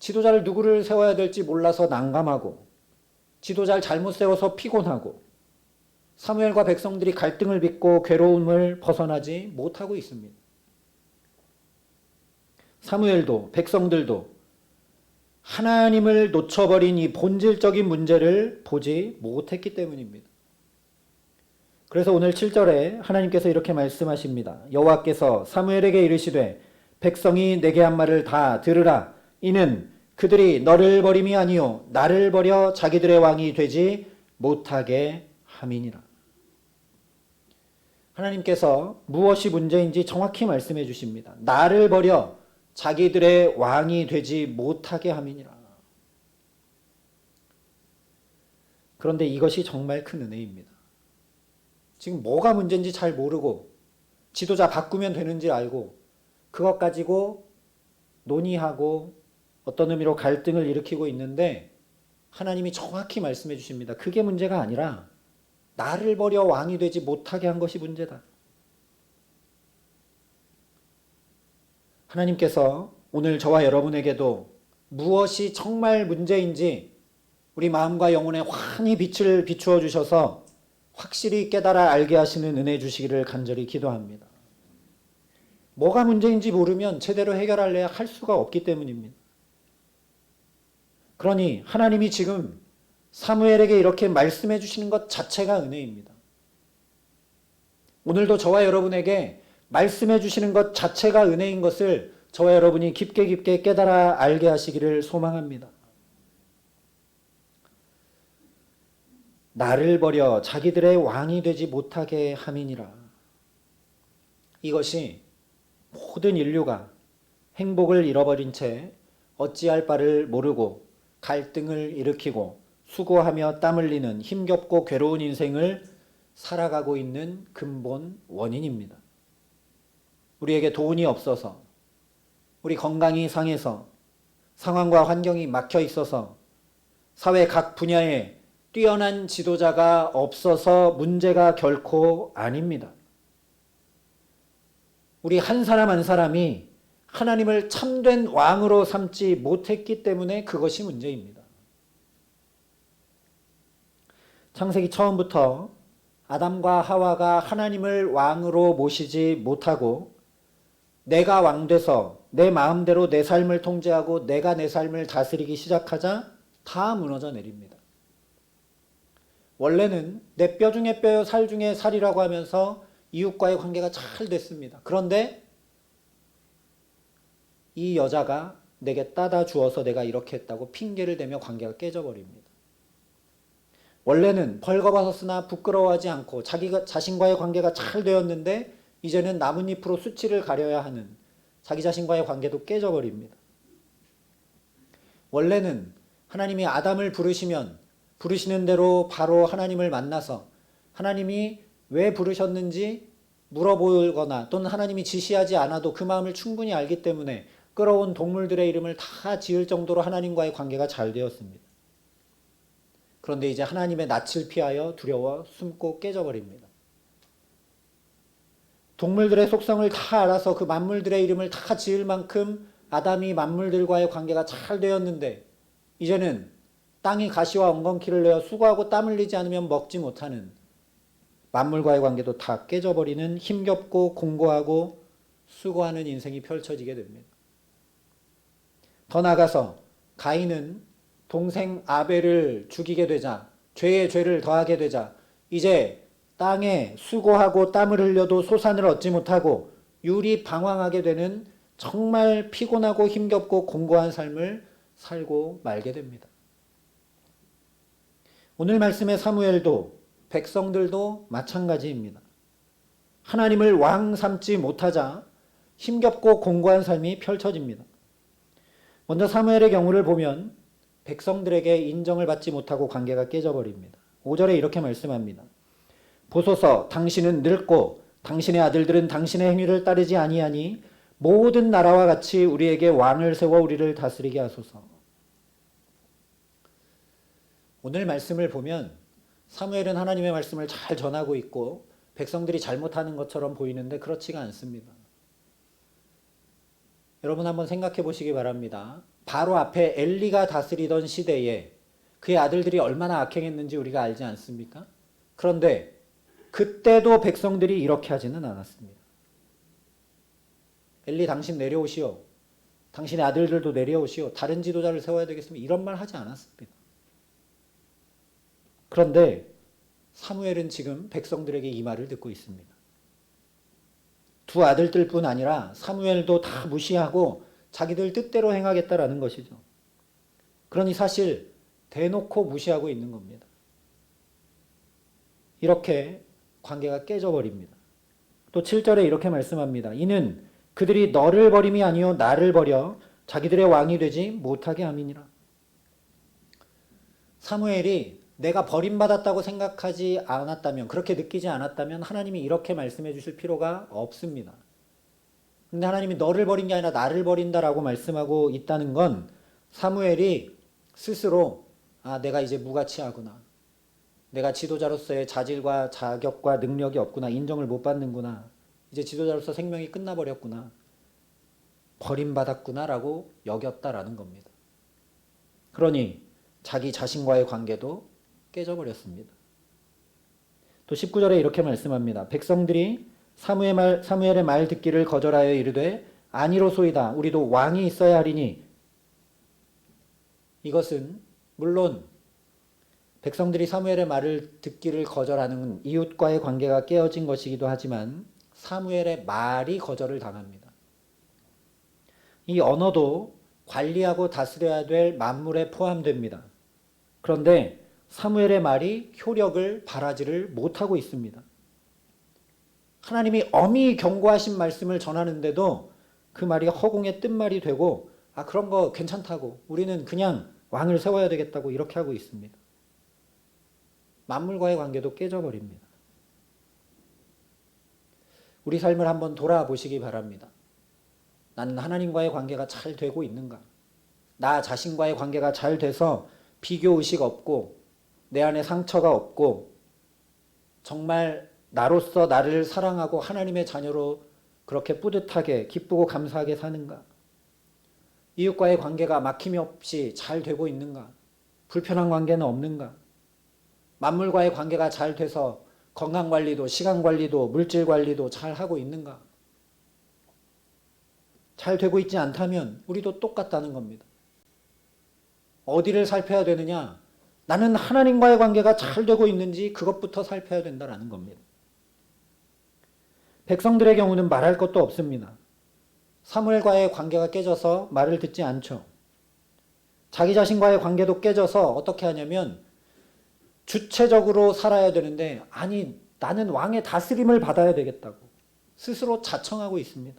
지도자를 누구를 세워야 될지 몰라서 난감하고 지도자를 잘못 세워서 피곤하고 사무엘과 백성들이 갈등을 빚고 괴로움을 벗어나지 못하고 있습니다. 사무엘도 백성들도 하나님을 놓쳐버린 이 본질적인 문제를 보지 못했기 때문입니다. 그래서 오늘 7절에 하나님께서 이렇게 말씀하십니다. 여호와께서 사무엘에게 이르시되 백성이 내게 한 말을 다 들으라. 이는 그들이 너를 버림이 아니요 나를 버려 자기들의 왕이 되지 못하게 함이니라. 하나님께서 무엇이 문제인지 정확히 말씀해 주십니다. 나를 버려 자기들의 왕이 되지 못하게 함이니라. 그런데 이것이 정말 큰 은혜입니다. 지금 뭐가 문제인지 잘 모르고 지도자 바꾸면 되는지 알고 그것 가지고 논의하고 어떤 의미로 갈등을 일으키고 있는데 하나님이 정확히 말씀해 주십니다. 그게 문제가 아니라 나를 버려 왕이 되지 못하게 한 것이 문제다. 하나님께서 오늘 저와 여러분에게도 무엇이 정말 문제인지 우리 마음과 영혼에 환히 빛을 비추어 주셔서 확실히 깨달아 알게 하시는 은혜 주시기를 간절히 기도합니다. 뭐가 문제인지 모르면 제대로 해결하려야 할 수가 없기 때문입니다. 그러니 하나님이 지금 사무엘에게 이렇게 말씀해 주시는 것 자체가 은혜입니다. 오늘도 저와 여러분에게 말씀해 주시는 것 자체가 은혜인 것을 저와 여러분이 깊게 깨달아 알게 하시기를 소망합니다. 나를 버려 자기들의 왕이 되지 못하게 함이니라. 이것이 모든 인류가 행복을 잃어버린 채 어찌할 바를 모르고 갈등을 일으키고 수고하며 땀 흘리는 힘겹고 괴로운 인생을 살아가고 있는 근본 원인입니다. 우리에게 돈이 없어서, 우리 건강이 상해서, 상황과 환경이 막혀 있어서, 사회 각 분야에 뛰어난 지도자가 없어서 문제가 결코 아닙니다. 우리 한 사람 한 사람이 하나님을 참된 왕으로 삼지 못했기 때문에 그것이 문제입니다. 창세기 처음부터 아담과 하와가 하나님을 왕으로 모시지 못하고 내가 왕돼서 내 마음대로 내 삶을 통제하고 내가 내 삶을 다스리기 시작하자 다 무너져 내립니다. 원래는 내 뼈 중에 뼈요 살 중에 살이라고 하면서 이웃과의 관계가 잘 됐습니다. 그런데 이 여자가 내게 따다 주어서 내가 이렇게 했다고 핑계를 대며 관계가 깨져버립니다. 원래는 벌거벗었으나 부끄러워하지 않고 자신과의 관계가 잘 되었는데 이제는 나뭇잎으로 수치를 가려야 하는 자기 자신과의 관계도 깨져버립니다. 원래는 하나님이 아담을 부르시면 부르시는 대로 바로 하나님을 만나서 하나님이 왜 부르셨는지 물어보거나 또는 하나님이 지시하지 않아도 그 마음을 충분히 알기 때문에 끌어온 동물들의 이름을 다 지을 정도로 하나님과의 관계가 잘 되었습니다. 그런데 이제 하나님의 낯을 피하여 두려워 숨고 깨져버립니다. 동물들의 속성을 다 알아서 그 만물들의 이름을 다 지을 만큼 아담이 만물들과의 관계가 잘 되었는데 이제는 땅이 가시와 엉겅퀴를 내어 수고하고 땀 흘리지 않으면 먹지 못하는 만물과의 관계도 다 깨져버리는 힘겹고 공고하고 수고하는 인생이 펼쳐지게 됩니다. 더 나아가서 가인은 동생 아벨을 죽이게 되자 죄에 죄를 더하게 되자 이제 땅에 수고하고 땀을 흘려도 소산을 얻지 못하고 유리방황하게 되는 정말 피곤하고 힘겹고 공고한 삶을 살고 말게 됩니다. 오늘 말씀의 사무엘도 백성들도 마찬가지입니다. 하나님을 왕 삼지 못하자 힘겹고 공고한 삶이 펼쳐집니다. 먼저 사무엘의 경우를 보면 백성들에게 인정을 받지 못하고 관계가 깨져버립니다. 5절에 이렇게 말씀합니다. 보소서, 당신은 늙고 당신의 아들들은 당신의 행위를 따르지 아니하니 모든 나라와 같이 우리에게 왕을 세워 우리를 다스리게 하소서. 오늘 말씀을 보면 사무엘은 하나님의 말씀을 잘 전하고 있고 백성들이 잘못하는 것처럼 보이는데 그렇지가 않습니다. 여러분 한번 생각해 보시기 바랍니다. 바로 앞에 엘리가 다스리던 시대에 그의 아들들이 얼마나 악행했는지 우리가 알지 않습니까? 그런데 그때도 백성들이 이렇게 하지는 않았습니다. 엘리 당신 내려오시오. 당신의 아들들도 내려오시오. 다른 지도자를 세워야 되겠습니다. 이런 말 하지 않았습니다. 그런데 사무엘은 지금 백성들에게 이 말을 듣고 있습니다. 두 아들들뿐 아니라 사무엘도 다 무시하고 자기들 뜻대로 행하겠다라는 것이죠. 그러니 사실 대놓고 무시하고 있는 겁니다. 이렇게 관계가 깨져버립니다. 또 7절에 이렇게 말씀합니다. 이는 그들이 너를 버림이 아니요 나를 버려 자기들의 왕이 되지 못하게 함이니라. 사무엘이 내가 버림받았다고 생각하지 않았다면, 그렇게 느끼지 않았다면 하나님이 이렇게 말씀해 주실 필요가 없습니다. 근데 하나님이 너를 버린 게 아니라 나를 버린다라고 말씀하고 있다는 건 사무엘이 스스로 내가 이제 무가치하구나. 내가 지도자로서의 자질과 자격과 능력이 없구나. 인정을 못 받는구나. 이제 지도자로서 생명이 끝나버렸구나. 버림받았구나라고 여겼다라는 겁니다. 그러니 자기 자신과의 관계도 깨져버렸습니다. 또 19절에 이렇게 말씀합니다. 백성들이 사무엘의 말 듣기를 거절하여 이르되 아니로소이다. 우리도 왕이 있어야 하리니. 이것은 물론 백성들이 사무엘의 말을 듣기를 거절하는 이웃과의 관계가 깨어진 것이기도 하지만 사무엘의 말이 거절을 당합니다. 이 언어도 관리하고 다스려야 될 만물에 포함됩니다. 그런데 사무엘의 말이 효력을 발하지를 못하고 있습니다. 하나님이 엄히 경고하신 말씀을 전하는데도 그 말이 허공의 뜬말이 되고 그런 거 괜찮다고 우리는 그냥 왕을 세워야 되겠다고 이렇게 하고 있습니다. 만물과의 관계도 깨져버립니다. 우리 삶을 한번 돌아보시기 바랍니다. 나는 하나님과의 관계가 잘 되고 있는가? 나 자신과의 관계가 잘 돼서 비교의식 없고 내 안에 상처가 없고 정말 나로서 나를 사랑하고 하나님의 자녀로 그렇게 뿌듯하게 기쁘고 감사하게 사는가? 이웃과의 관계가 막힘이 없이 잘 되고 있는가? 불편한 관계는 없는가? 만물과의 관계가 잘 돼서 건강관리도 시간관리도 물질관리도 잘 하고 있는가? 잘 되고 있지 않다면 우리도 똑같다는 겁니다. 어디를 살펴야 되느냐? 나는 하나님과의 관계가 잘 되고 있는지 그것부터 살펴야 된다는 겁니다. 백성들의 경우는 말할 것도 없습니다. 사무엘과의 관계가 깨져서 말을 듣지 않죠. 자기 자신과의 관계도 깨져서 어떻게 하냐면 주체적으로 살아야 되는데 나는 왕의 다스림을 받아야 되겠다고 스스로 자청하고 있습니다.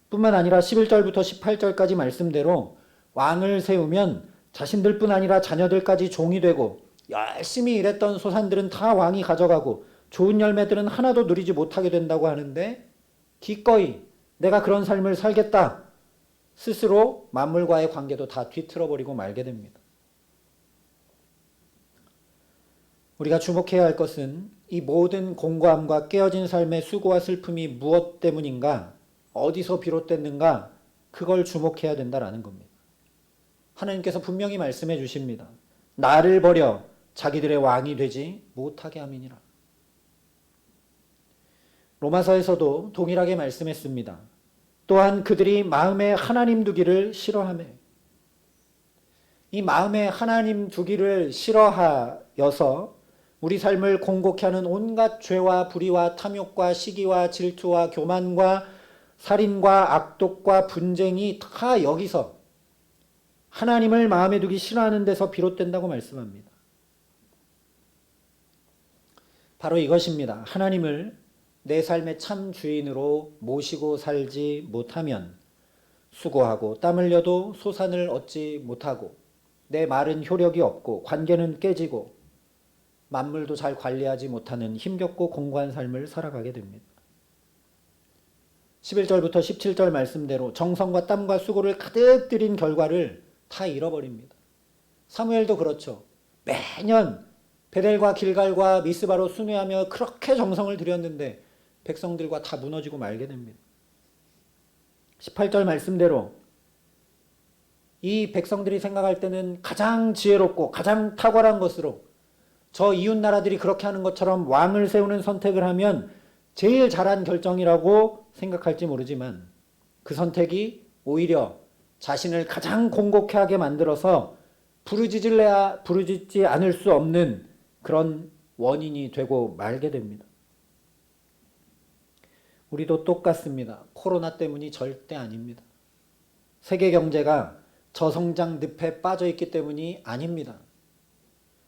뿐만 아니라 11절부터 18절까지 말씀대로 왕을 세우면 자신들뿐 아니라 자녀들까지 종이 되고 열심히 일했던 소산들은 다 왕이 가져가고 좋은 열매들은 하나도 누리지 못하게 된다고 하는데 기꺼이 내가 그런 삶을 살겠다. 스스로 만물과의 관계도 다 뒤틀어버리고 말게 됩니다. 우리가 주목해야 할 것은 이 모든 공고함과 깨어진 삶의 수고와 슬픔이 무엇 때문인가, 어디서 비롯됐는가, 그걸 주목해야 된다라는 겁니다. 하나님께서 분명히 말씀해 주십니다. 나를 버려 자기들의 왕이 되지 못하게 함이니라. 로마서에서도 동일하게 말씀했습니다. 또한 그들이 마음에 하나님 두기를 싫어하며, 이 마음에 하나님 두기를 싫어하여서 우리 삶을 공고케 하는 온갖 죄와 불의와 탐욕과 시기와 질투와 교만과 살인과 악독과 분쟁이 다 여기서 하나님을 마음에 두기 싫어하는 데서 비롯된다고 말씀합니다. 바로 이것입니다. 하나님을 내 삶의 참 주인으로 모시고 살지 못하면 수고하고 땀 흘려도 소산을 얻지 못하고 내 말은 효력이 없고 관계는 깨지고 만물도 잘 관리하지 못하는 힘겹고 공고한 삶을 살아가게 됩니다. 11절부터 17절 말씀대로 정성과 땀과 수고를 가득 들인 결과를 다 잃어버립니다. 사무엘도 그렇죠. 매년 베델과 길갈과 미스바로 순회하며 그렇게 정성을 들였는데 백성들과 다 무너지고 말게 됩니다. 18절 말씀대로 이 백성들이 생각할 때는 가장 지혜롭고 가장 탁월한 것으로 저 이웃 나라들이 그렇게 하는 것처럼 왕을 세우는 선택을 하면 제일 잘한 결정이라고 생각할지 모르지만 그 선택이 오히려 자신을 가장 공고케 하게 만들어서 부르짖지 않을 수 없는 그런 원인이 되고 말게 됩니다. 우리도 똑같습니다. 코로나 때문이 절대 아닙니다. 세계 경제가 저성장 늪에 빠져 있기 때문이 아닙니다.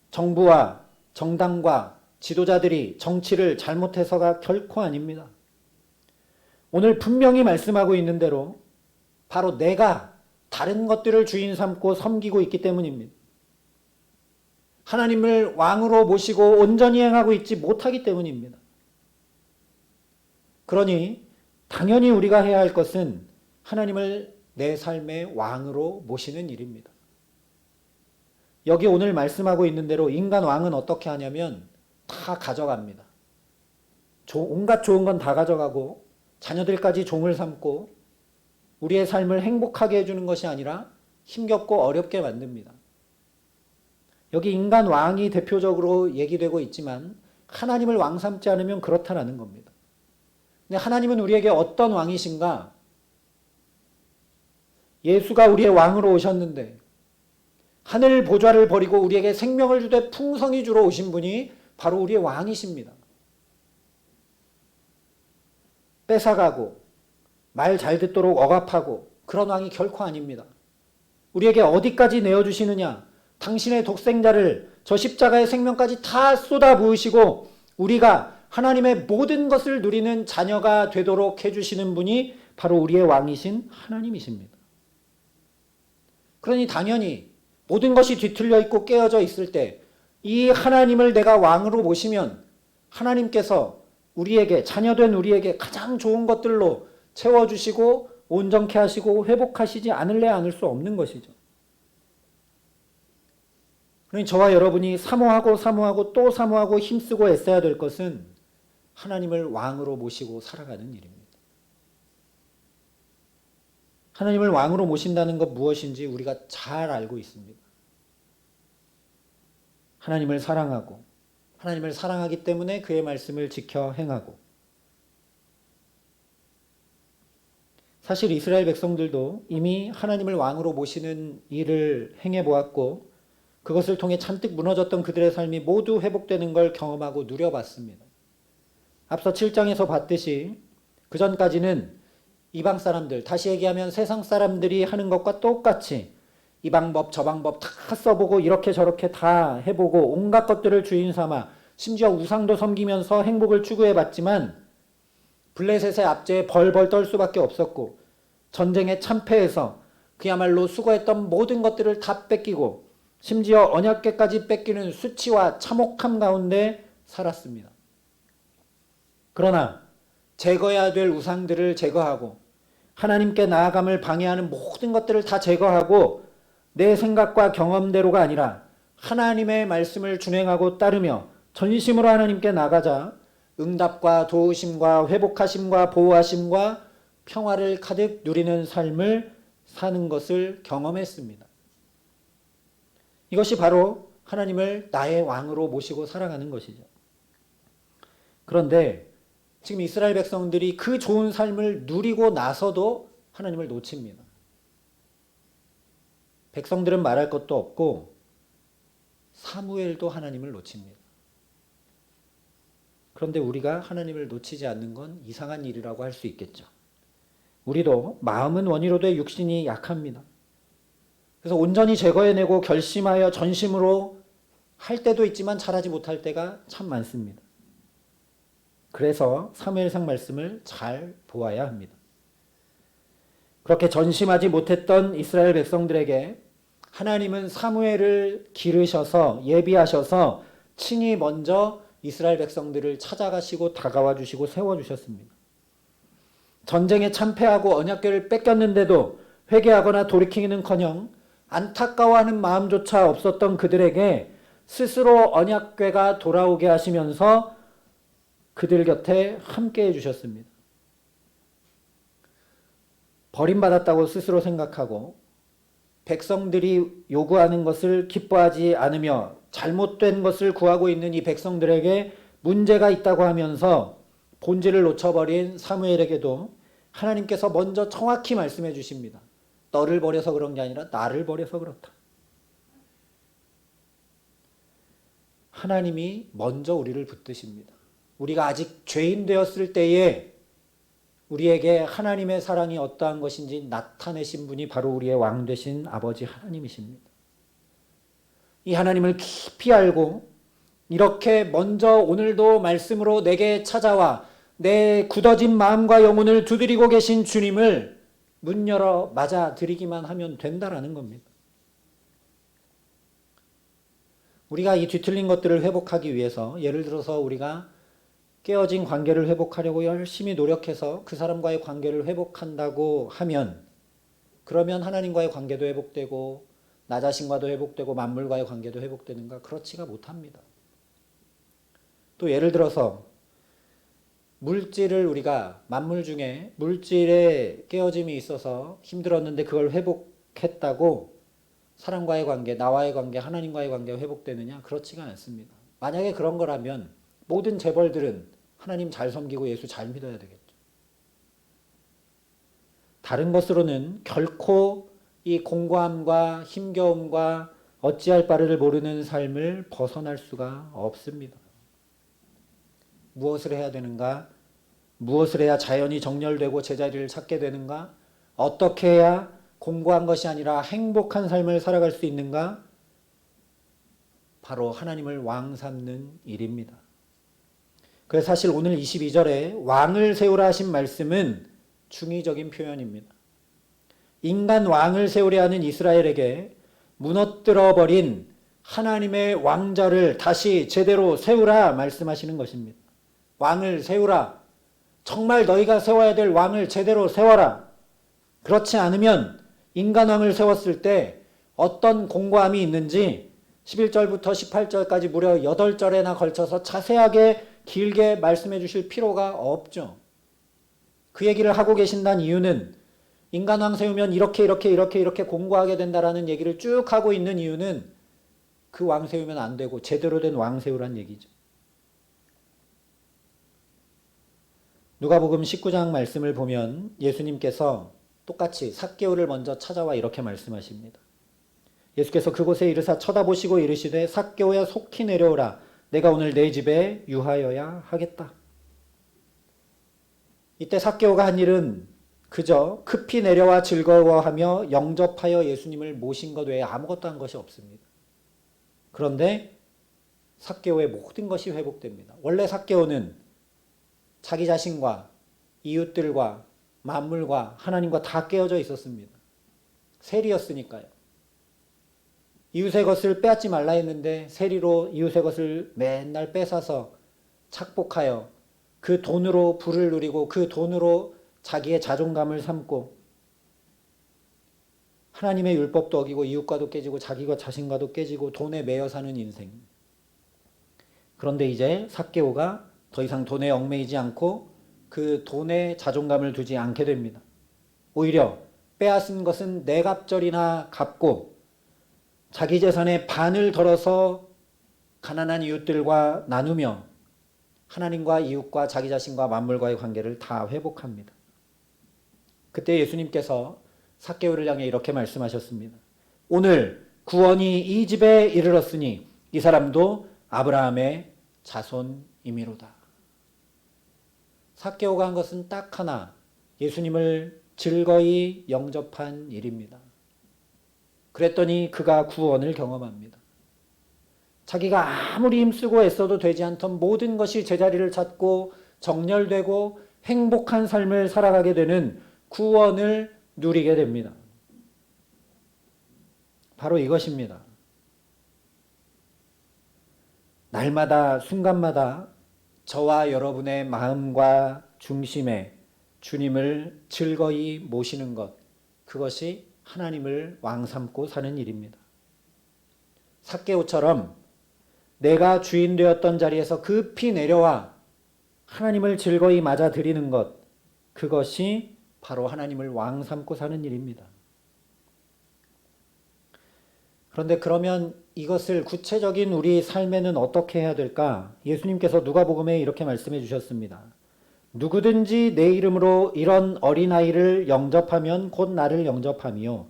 정부와 정당과 지도자들이 정치를 잘못해서가 결코 아닙니다. 오늘 분명히 말씀하고 있는 대로 바로 내가 다른 것들을 주인 삼고 섬기고 있기 때문입니다. 하나님을 왕으로 모시고 온전히 행하고 있지 못하기 때문입니다. 그러니 당연히 우리가 해야 할 것은 하나님을 내 삶의 왕으로 모시는 일입니다. 여기 오늘 말씀하고 있는 대로 인간 왕은 어떻게 하냐면 다 가져갑니다. 온갖 좋은 건 다 가져가고 자녀들까지 종을 삼고 우리의 삶을 행복하게 해주는 것이 아니라 힘겹고 어렵게 만듭니다. 여기 인간 왕이 대표적으로 얘기되고 있지만 하나님을 왕 삼지 않으면 그렇다라는 겁니다. 근데 하나님은 우리에게 어떤 왕이신가? 예수가 우리의 왕으로 오셨는데 하늘 보좌를 버리고 우리에게 생명을 주되 풍성히 주러 오신 분이 바로 우리의 왕이십니다. 뺏어가고 말 잘 듣도록 억압하고 그런 왕이 결코 아닙니다. 우리에게 어디까지 내어주시느냐? 당신의 독생자를 저 십자가의 생명까지 다 쏟아 부으시고 우리가 하나님의 모든 것을 누리는 자녀가 되도록 해주시는 분이 바로 우리의 왕이신 하나님이십니다. 그러니 당연히 모든 것이 뒤틀려 있고 깨어져 있을 때 이 하나님을 내가 왕으로 모시면 하나님께서 우리에게 자녀된 우리에게 가장 좋은 것들로 채워주시고 온전케 하시고 회복하시지 않을 수 없는 것이죠. 그러니 저와 여러분이 사모하고 또 사모하고 힘쓰고 애써야 될 것은 하나님을 왕으로 모시고 살아가는 일입니다. 하나님을 왕으로 모신다는 것 무엇인지 우리가 잘 알고 있습니다. 하나님을 사랑하고 하나님을 사랑하기 때문에 그의 말씀을 지켜 행하고 사실 이스라엘 백성들도 이미 하나님을 왕으로 모시는 일을 행해 보았고 그것을 통해 잔뜩 무너졌던 그들의 삶이 모두 회복되는 걸 경험하고 누려봤습니다. 앞서 7장에서 봤듯이 그 전까지는 이방 사람들, 다시 얘기하면 세상 사람들이 하는 것과 똑같이 이 방법 저 방법 다 써보고 이렇게 저렇게 다 해보고 온갖 것들을 주인 삼아 심지어 우상도 섬기면서 행복을 추구해봤지만 블레셋의 압제에 벌벌 떨 수밖에 없었고 전쟁에 참패해서 그야말로 수고했던 모든 것들을 다 뺏기고 심지어 언약궤까지 뺏기는 수치와 참혹함 가운데 살았습니다. 그러나 제거해야 될 우상들을 제거하고 하나님께 나아감을 방해하는 모든 것들을 다 제거하고 내 생각과 경험대로가 아니라 하나님의 말씀을 준행하고 따르며 전심으로 하나님께 나가자 응답과 도우심과 회복하심과 보호하심과 평화를 가득 누리는 삶을 사는 것을 경험했습니다. 이것이 바로 하나님을 나의 왕으로 모시고 살아가는 것이죠. 그런데 지금 이스라엘 백성들이 그 좋은 삶을 누리고 나서도 하나님을 놓칩니다. 백성들은 말할 것도 없고 사무엘도 하나님을 놓칩니다. 그런데 우리가 하나님을 놓치지 않는 건 이상한 일이라고 할 수 있겠죠. 우리도 마음은 원이로되 육신이 약합니다. 그래서 온전히 제거해내고 결심하여 전심으로 할 때도 있지만 잘하지 못할 때가 참 많습니다. 그래서 사무엘상 말씀을 잘 보아야 합니다. 그렇게 전심하지 못했던 이스라엘 백성들에게 하나님은 사무엘을 기르셔서 예비하셔서 친히 먼저 이스라엘 백성들을 찾아가시고 다가와 주시고 세워주셨습니다. 전쟁에 참패하고 언약궤를 뺏겼는데도 회개하거나 돌이키기는커녕 안타까워하는 마음조차 없었던 그들에게 스스로 언약궤가 돌아오게 하시면서 그들 곁에 함께 해주셨습니다. 버림받았다고 스스로 생각하고 백성들이 요구하는 것을 기뻐하지 않으며 잘못된 것을 구하고 있는 이 백성들에게 문제가 있다고 하면서 본질을 놓쳐버린 사무엘에게도 하나님께서 먼저 정확히 말씀해 주십니다. 너를 버려서 그런 게 아니라 나를 버려서 그렇다. 하나님이 먼저 우리를 붙드십니다. 우리가 아직 죄인 되었을 때에 우리에게 하나님의 사랑이 어떠한 것인지 나타내신 분이 바로 우리의 왕 되신 아버지 하나님이십니다. 이 하나님을 깊이 알고 이렇게 먼저 오늘도 말씀으로 내게 찾아와 내 굳어진 마음과 영혼을 두드리고 계신 주님을 문 열어 맞아들이기만 하면 된다라는 겁니다. 우리가 이 뒤틀린 것들을 회복하기 위해서 예를 들어서 우리가 깨어진 관계를 회복하려고 열심히 노력해서 그 사람과의 관계를 회복한다고 하면 그러면 하나님과의 관계도 회복되고 나 자신과도 회복되고 만물과의 관계도 회복되는가? 그렇지가 못합니다. 또 예를 들어서 물질을 우리가 만물 중에 물질에 깨어짐이 있어서 힘들었는데 그걸 회복했다고 사람과의 관계, 나와의 관계, 하나님과의 관계가 회복되느냐? 그렇지가 않습니다. 만약에 그런 거라면 모든 재벌들은 하나님 잘 섬기고 예수 잘 믿어야 되겠죠. 다른 것으로는 결코 이 공고함과 힘겨움과 어찌할 바를 모르는 삶을 벗어날 수가 없습니다. 무엇을 해야 되는가? 무엇을 해야 자연이 정렬되고 제자리를 찾게 되는가? 어떻게 해야 공고한 것이 아니라 행복한 삶을 살아갈 수 있는가? 바로 하나님을 왕 삼는 일입니다. 그래서 사실 오늘 22절에 왕을 세우라 하신 말씀은 중의적인 표현입니다. 인간 왕을 세우려 하는 이스라엘에게 무너뜨려버린 하나님의 왕자를 다시 제대로 세우라 말씀하시는 것입니다. 왕을 세우라. 정말 너희가 세워야 될 왕을 제대로 세워라. 그렇지 않으면 인간 왕을 세웠을 때 어떤 공고함이 있는지 11절부터 18절까지 무려 8절에나 걸쳐서 자세하게 길게 말씀해 주실 필요가 없죠. 그 얘기를 하고 계신다는 이유는 인간 왕 세우면 이렇게 공고하게 된다라는 얘기를 쭉 하고 있는 이유는 그 왕 세우면 안 되고 제대로 된 왕 세우란 얘기죠. 누가복음 19장 말씀을 보면 예수님께서 똑같이 삭개오를 먼저 찾아와 이렇게 말씀하십니다. 예수께서 그곳에 이르사 쳐다보시고 이르시되 삭개오야 속히 내려오라. 내가 오늘 내 집에 유하여야 하겠다. 이때 삭개오가 한 일은 그저 급히 내려와 즐거워하며 영접하여 예수님을 모신 것 외에 아무것도 한 것이 없습니다. 그런데 삭개오의 모든 것이 회복됩니다. 원래 삭개오는 자기 자신과 이웃들과 만물과 하나님과 다 깨어져 있었습니다. 세리였으니까요. 이웃의 것을 빼앗지 말라 했는데 세리로 이웃의 것을 맨날 뺏어서 착복하여 그 돈으로 부를 누리고 그 돈으로 자기의 자존감을 삼고 하나님의 율법도 어기고 이웃과도 깨지고 자기가 자신과도 깨지고 돈에 매여 사는 인생. 그런데 이제 삭개오가 더 이상 돈에 얽매이지 않고 그 돈에 자존감을 두지 않게 됩니다. 오히려 빼앗은 것은 네 갑절이나 갚고 자기 재산의 반을 덜어서 가난한 이웃들과 나누며 하나님과 이웃과 자기 자신과 만물과의 관계를 다 회복합니다. 그때 예수님께서 삭개오를 향해 이렇게 말씀하셨습니다. 오늘 구원이 이 집에 이르렀으니 이 사람도 아브라함의 자손이미로다. 삭개오가 한 것은 딱 하나, 예수님을 즐거이 영접한 일입니다. 그랬더니 그가 구원을 경험합니다. 자기가 아무리 힘쓰고 애써도 되지 않던 모든 것이 제자리를 찾고 정렬되고 행복한 삶을 살아가게 되는 구원을 누리게 됩니다. 바로 이것입니다. 날마다 순간마다 저와 여러분의 마음과 중심에 주님을 즐거이 모시는 것, 그것이 하나님을 왕 삼고 사는 일입니다. 삭개오처럼 내가 주인 되었던 자리에서 급히 내려와 하나님을 즐거이 맞아들이는 것, 그것이 바로 하나님을 왕 삼고 사는 일입니다. 그런데 그러면 이것을 구체적인 우리 삶에는 어떻게 해야 될까? 예수님께서 누가복음에 이렇게 말씀해 주셨습니다. 누구든지 내 이름으로 이런 어린아이를 영접하면 곧 나를 영접하며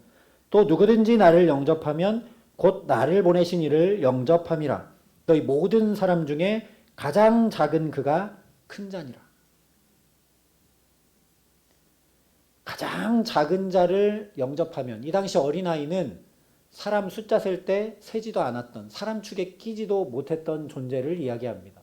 또 누구든지 나를 영접하면 곧 나를 보내신 이를 영접함이라. 너희 모든 사람 중에 가장 작은 그가 큰 자니라. 가장 작은 자를 영접하면, 이 당시 어린아이는 사람 숫자 셀 때 세지도 않았던, 사람 축에 끼지도 못했던 존재를 이야기합니다.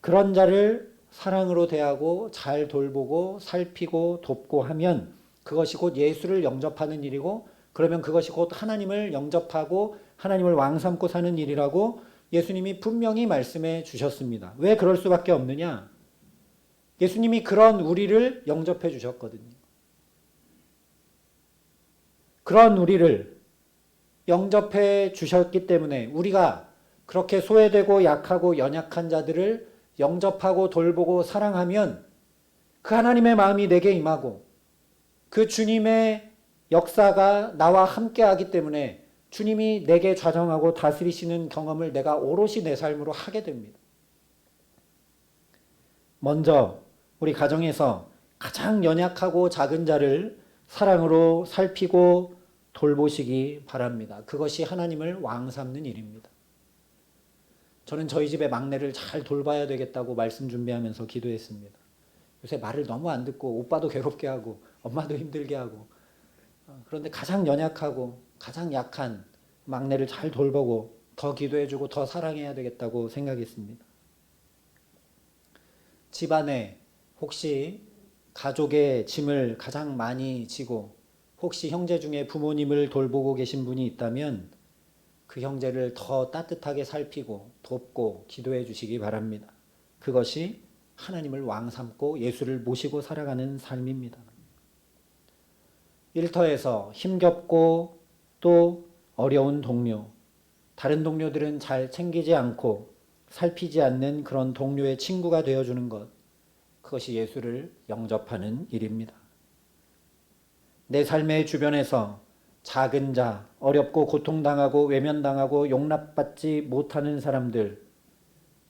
그런 자를 사랑으로 대하고 잘 돌보고 살피고 돕고 하면 그것이 곧 예수를 영접하는 일이고, 그러면 그것이 곧 하나님을 영접하고 하나님을 왕 삼고 사는 일이라고 예수님이 분명히 말씀해 주셨습니다. 왜 그럴 수밖에 없느냐? 예수님이 그런 우리를 영접해 주셨거든요. 그런 우리를 영접해 주셨기 때문에 우리가 그렇게 소외되고 약하고 연약한 자들을 영접하고 돌보고 사랑하면 그 하나님의 마음이 내게 임하고 그 주님의 역사가 나와 함께하기 때문에 주님이 내게 좌정하고 다스리시는 경험을 내가 오롯이 내 삶으로 하게 됩니다. 먼저 우리 가정에서 가장 연약하고 작은 자를 사랑으로 살피고 돌보시기 바랍니다. 그것이 하나님을 왕 삼는 일입니다. 저는 저희 집의 막내를 잘 돌봐야 되겠다고 말씀 준비하면서 기도했습니다. 요새 말을 너무 안 듣고 오빠도 괴롭게 하고 엄마도 힘들게 하고, 그런데 가장 연약하고 가장 약한 막내를 잘 돌보고 더 기도해주고 더 사랑해야 되겠다고 생각했습니다. 집안에 혹시 가족의 짐을 가장 많이 지고 혹시 형제 중에 부모님을 돌보고 계신 분이 있다면 그 형제를 더 따뜻하게 살피고 돕고 기도해 주시기 바랍니다. 그것이 하나님을 왕 삼고 예수를 모시고 살아가는 삶입니다. 일터에서 힘겹고 또 어려운 동료, 다른 동료들은 잘 챙기지 않고 살피지 않는 그런 동료의 친구가 되어주는 것, 그것이 예수를 영접하는 일입니다. 내 삶의 주변에서 작은 자, 어렵고 고통당하고 외면당하고 용납받지 못하는 사람들,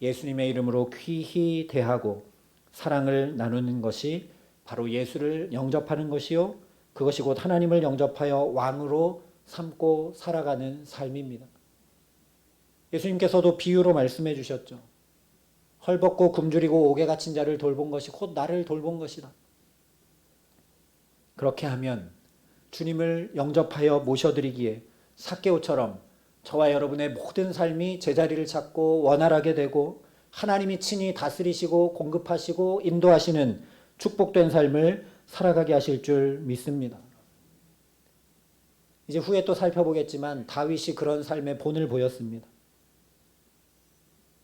예수님의 이름으로 귀히 대하고 사랑을 나누는 것이 바로 예수를 영접하는 것이요, 그것이 곧 하나님을 영접하여 왕으로 삼고 살아가는 삶입니다. 예수님께서도 비유로 말씀해 주셨죠. 헐벗고 굶주리고 옥에 갇힌 자를 돌본 것이 곧 나를 돌본 것이다. 그렇게 하면 주님을 영접하여 모셔드리기에 삭개오처럼 저와 여러분의 모든 삶이 제자리를 찾고 원활하게 되고 하나님이 친히 다스리시고 공급하시고 인도하시는 축복된 삶을 살아가게 하실 줄 믿습니다. 이제 후에 또 살펴보겠지만 다윗이 그런 삶의 본을 보였습니다.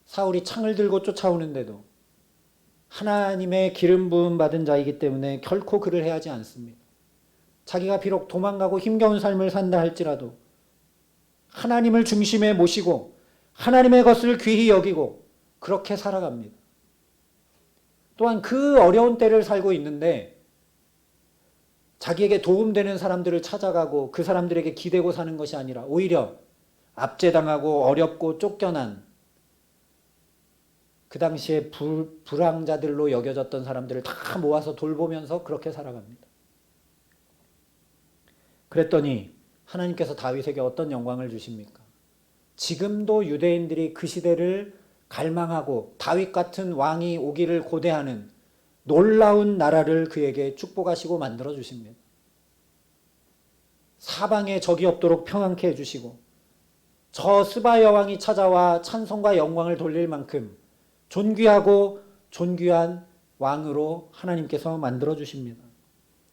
사울이 창을 들고 쫓아오는데도 하나님의 기름 부음 받은 자이기 때문에 결코 그를 해하지 않습니다. 자기가 비록 도망가고 힘겨운 삶을 산다 할지라도 하나님을 중심에 모시고 하나님의 것을 귀히 여기고 그렇게 살아갑니다. 또한 그 어려운 때를 살고 있는데 자기에게 도움되는 사람들을 찾아가고 그 사람들에게 기대고 사는 것이 아니라 오히려 압제당하고 어렵고 쫓겨난 그 당시에 불황자들로 여겨졌던 사람들을 다 모아서 돌보면서 그렇게 살아갑니다. 그랬더니 하나님께서 다윗에게 어떤 영광을 주십니까? 지금도 유대인들이 그 시대를 갈망하고 다윗 같은 왕이 오기를 고대하는 놀라운 나라를 그에게 축복하시고 만들어 주십니다. 사방에 적이 없도록 평안케 해주시고 저 스바 여왕이 찾아와 찬송과 영광을 돌릴 만큼 존귀하고 존귀한 왕으로 하나님께서 만들어 주십니다.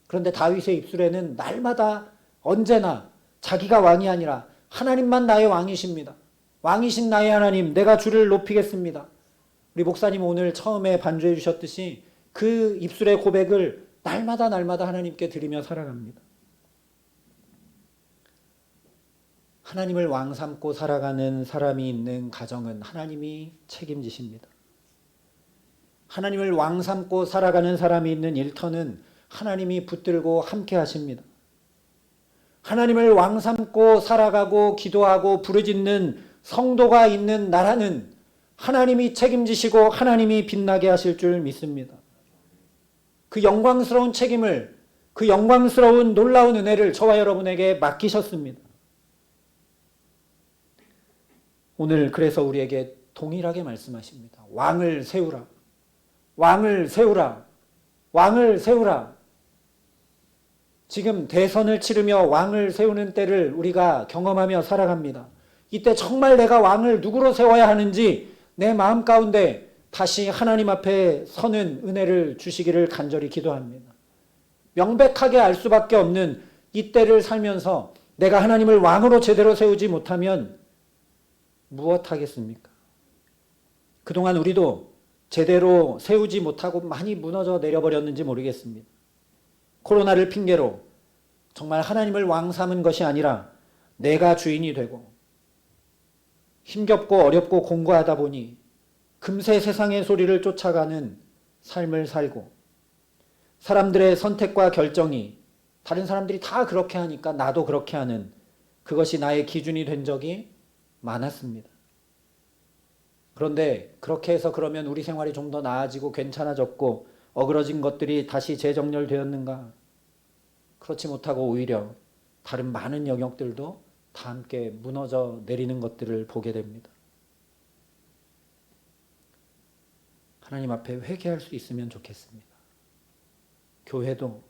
그런데 다윗의 입술에는 날마다 언제나 자기가 왕이 아니라 하나님만 나의 왕이십니다. 왕이신 나의 하나님, 내가 주를 높이겠습니다. 우리 목사님 오늘 처음에 반주해 주셨듯이 그 입술의 고백을 날마다 하나님께 드리며 살아갑니다. 하나님을 왕 삼고 살아가는 사람이 있는 가정은 하나님이 책임지십니다. 하나님을 왕 삼고 살아가는 사람이 있는 일터는 하나님이 붙들고 함께 하십니다. 하나님을 왕 삼고 살아가고 기도하고 부르짖는 성도가 있는 나라는 하나님이 책임지시고 하나님이 빛나게 하실 줄 믿습니다. 그 영광스러운 책임을, 그 영광스러운 놀라운 은혜를 저와 여러분에게 맡기셨습니다. 오늘 그래서 우리에게 동일하게 말씀하십니다. 왕을 세우라. 왕을 세우라. 왕을 세우라. 지금 대선을 치르며 왕을 세우는 때를 우리가 경험하며 살아갑니다. 이때 정말 내가 왕을 누구로 세워야 하는지 내 마음 가운데 다시 하나님 앞에 서는 은혜를 주시기를 간절히 기도합니다. 명백하게 알 수밖에 없는 이때를 살면서 내가 하나님을 왕으로 제대로 세우지 못하면 무엇하겠습니까? 그동안 우리도 제대로 세우지 못하고 많이 무너져 내려버렸는지 모르겠습니다. 코로나를 핑계로 정말 하나님을 왕 삼은 것이 아니라 내가 주인이 되고 힘겹고 어렵고 공고하다 보니 금세 세상의 소리를 쫓아가는 삶을 살고 사람들의 선택과 결정이 다른 사람들이 다 그렇게 하니까 나도 그렇게 하는 그것이 나의 기준이 된 적이 많았습니다. 그런데 그렇게 해서 그러면 우리 생활이 좀 더 나아지고 괜찮아졌고 어그러진 것들이 다시 재정렬되었는가? 그렇지 못하고 오히려 다른 많은 영역들도 다 함께 무너져 내리는 것들을 보게 됩니다. 하나님 앞에 회개할 수 있으면 좋겠습니다. 교회도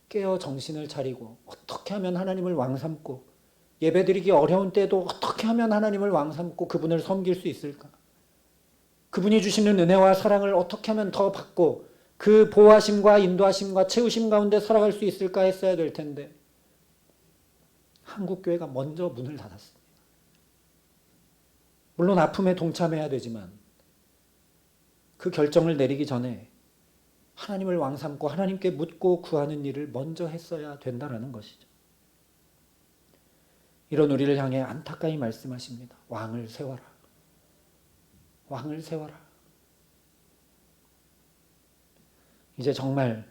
깨어 정신을 차리고 어떻게 하면 하나님을 왕 삼고 예배드리기 어려운 때도 어떻게 하면 하나님을 왕 삼고 그분을 섬길 수 있을까? 그분이 주시는 은혜와 사랑을 어떻게 하면 더 받고 그 보호하심과 인도하심과 채우심 가운데 살아갈 수 있을까 했어야 될 텐데 한국교회가 먼저 문을 닫았습니다. 물론 아픔에 동참해야 되지만 그 결정을 내리기 전에 하나님을 왕 삼고 하나님께 묻고 구하는 일을 먼저 했어야 된다는 것이죠. 이런 우리를 향해 안타까이 말씀하십니다. 왕을 세워라. 왕을 세워라. 이제 정말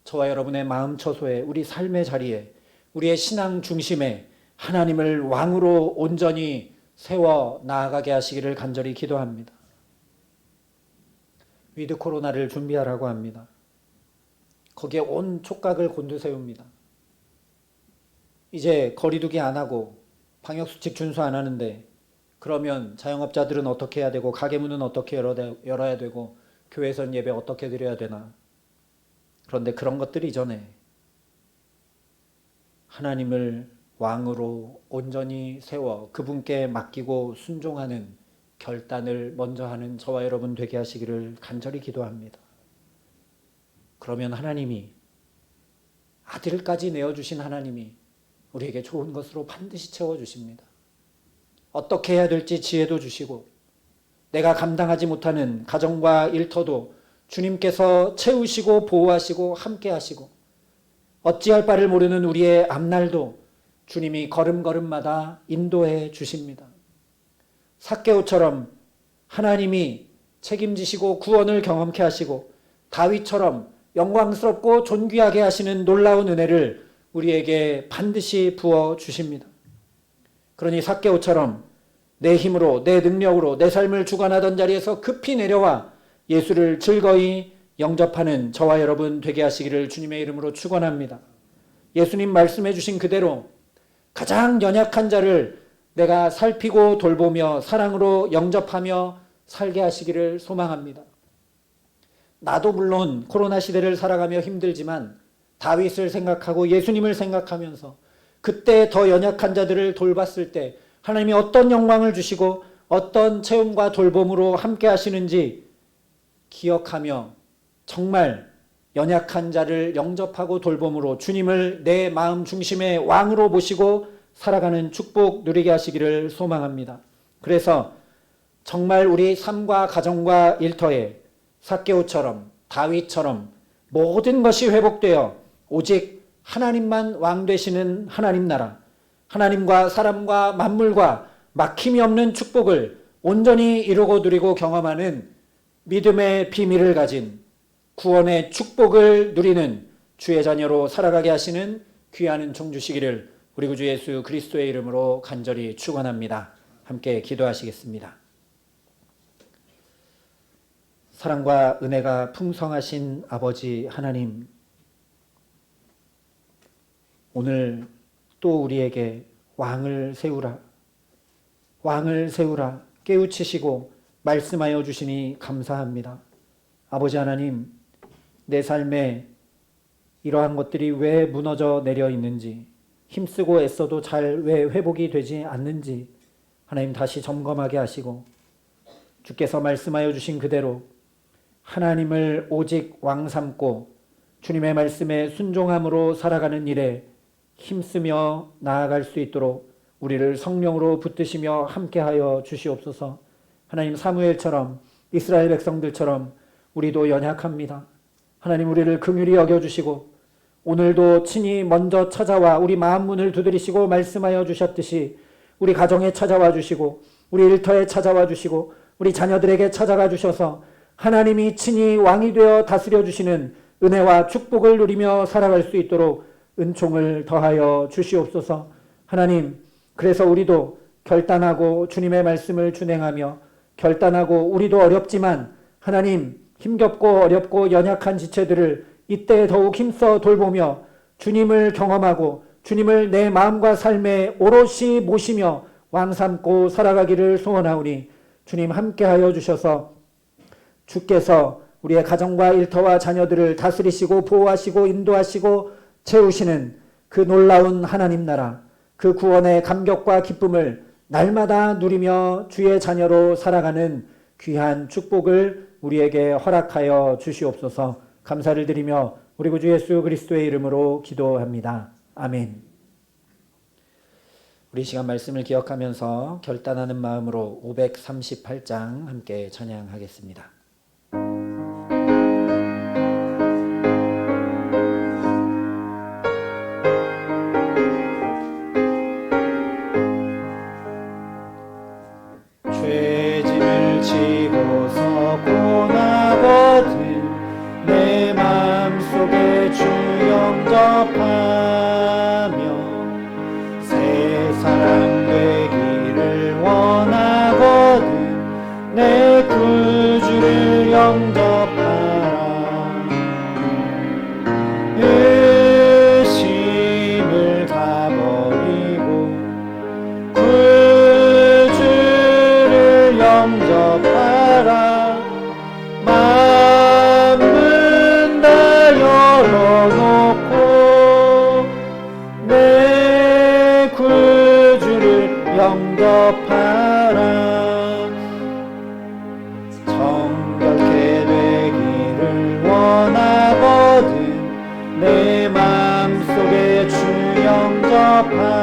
저와 여러분의 마음 처소에 우리 삶의 자리에 우리의 신앙 중심에 하나님을 왕으로 온전히 세워 나아가게 하시기를 간절히 기도합니다. 위드 코로나를 준비하라고 합니다. 거기에 온 촉각을 곤두세웁니다. 이제 거리두기 안 하고 방역수칙 준수 안 하는데 그러면 자영업자들은 어떻게 해야 되고 가게문은 어떻게 열어야 되고 교회에선 예배 어떻게 드려야 되나. 그런데 그런 것들 이전에 하나님을 왕으로 온전히 세워 그분께 맡기고 순종하는 결단을 먼저 하는 저와 여러분 되게 하시기를 간절히 기도합니다. 그러면 하나님이 아들까지 내어주신 하나님이 우리에게 좋은 것으로 반드시 채워주십니다. 어떻게 해야 될지 지혜도 주시고 내가 감당하지 못하는 가정과 일터도 주님께서 채우시고 보호하시고 함께 하시고 어찌할 바를 모르는 우리의 앞날도 주님이 걸음걸음마다 인도해 주십니다. 삭개오처럼 하나님이 책임지시고 구원을 경험케 하시고 다윗처럼 영광스럽고 존귀하게 하시는 놀라운 은혜를 우리에게 반드시 부어 주십니다. 그러니 삭개오처럼 내 힘으로 내 능력으로 내 삶을 주관하던 자리에서 급히 내려와 예수를 즐거이 영접하는 저와 여러분 되게 하시기를 주님의 이름으로 축원합니다. 예수님 말씀해 주신 그대로 가장 연약한 자를 내가 살피고 돌보며 사랑으로 영접하며 살게 하시기를 소망합니다. 나도 물론 코로나 시대를 살아가며 힘들지만 다윗을 생각하고 예수님을 생각하면서 그때 더 연약한 자들을 돌봤을 때 하나님이 어떤 영광을 주시고 어떤 체험과 돌봄으로 함께 하시는지 기억하며 정말 연약한 자를 영접하고 돌봄으로 주님을 내 마음 중심의 왕으로 모시고 살아가는 축복 누리게 하시기를 소망합니다. 그래서 정말 우리 삶과 가정과 일터에 삭개오처럼 다윗처럼 모든 것이 회복되어 오직 하나님만 왕 되시는 하나님 나라, 하나님과 사람과 만물과 막힘이 없는 축복을 온전히 이루고 누리고 경험하는 믿음의 비밀을 가진 구원의 축복을 누리는 주의 자녀로 살아가게 하시는 귀한 은총 주시기를 우리 구주 예수 그리스도의 이름으로 간절히 축원합니다. 함께 기도하시겠습니다. 사랑과 은혜가 풍성하신 아버지 하나님, 오늘 또 우리에게 왕을 세우라, 왕을 세우라 깨우치시고 말씀하여 주시니 감사합니다. 아버지 하나님, 내 삶에 이러한 것들이 왜 무너져 내려 있는지, 힘쓰고 애써도 잘 왜 회복이 되지 않는지 하나님 다시 점검하게 하시고, 주께서 말씀하여 주신 그대로 하나님을 오직 왕 삼고 주님의 말씀에 순종함으로 살아가는 일에 힘쓰며 나아갈 수 있도록 우리를 성령으로 붙드시며 함께하여 주시옵소서. 하나님, 사무엘처럼 이스라엘 백성들처럼 우리도 연약합니다. 하나님, 우리를 긍휼히 여겨주시고 오늘도 친히 먼저 찾아와 우리 마음 문을 두드리시고 말씀하여 주셨듯이 우리 가정에 찾아와 주시고 우리 일터에 찾아와 주시고 우리 자녀들에게 찾아가 주셔서 하나님이 친히 왕이 되어 다스려 주시는 은혜와 축복을 누리며 살아갈 수 있도록 은총을 더하여 주시옵소서. 하나님, 그래서 우리도 결단하고 주님의 말씀을 준행하며 결단하고 우리도 어렵지만 하나님, 힘겹고 어렵고 연약한 지체들을 이때 더욱 힘써 돌보며 주님을 경험하고 주님을 내 마음과 삶에 오롯이 모시며 왕 삼고 살아가기를 소원하오니 주님 함께하여 주셔서 주께서 우리의 가정과 일터와 자녀들을 다스리시고 보호하시고 인도하시고 채우시는 그 놀라운 하나님 나라, 그 구원의 감격과 기쁨을 날마다 누리며 주의 자녀로 살아가는 귀한 축복을 우리에게 허락하여 주시옵소서. 감사를 드리며 우리 구주 예수 그리스도의 이름으로 기도합니다. 아멘. 우리 시간 말씀을 기억하면서 결단하는 마음으로 538장 함께 찬양하겠습니다. 죄짐을 지고서 고나거든 내 마음속에 주 영접하며 새 사람 되기를 원하거든 내 구주를 영접하라. 의심을 다 버리고 영접하라. 마음은 다 열어놓고 내 구주를 영접하라. 정결케 되기를 원하거든 내 마음속에 주 영접하며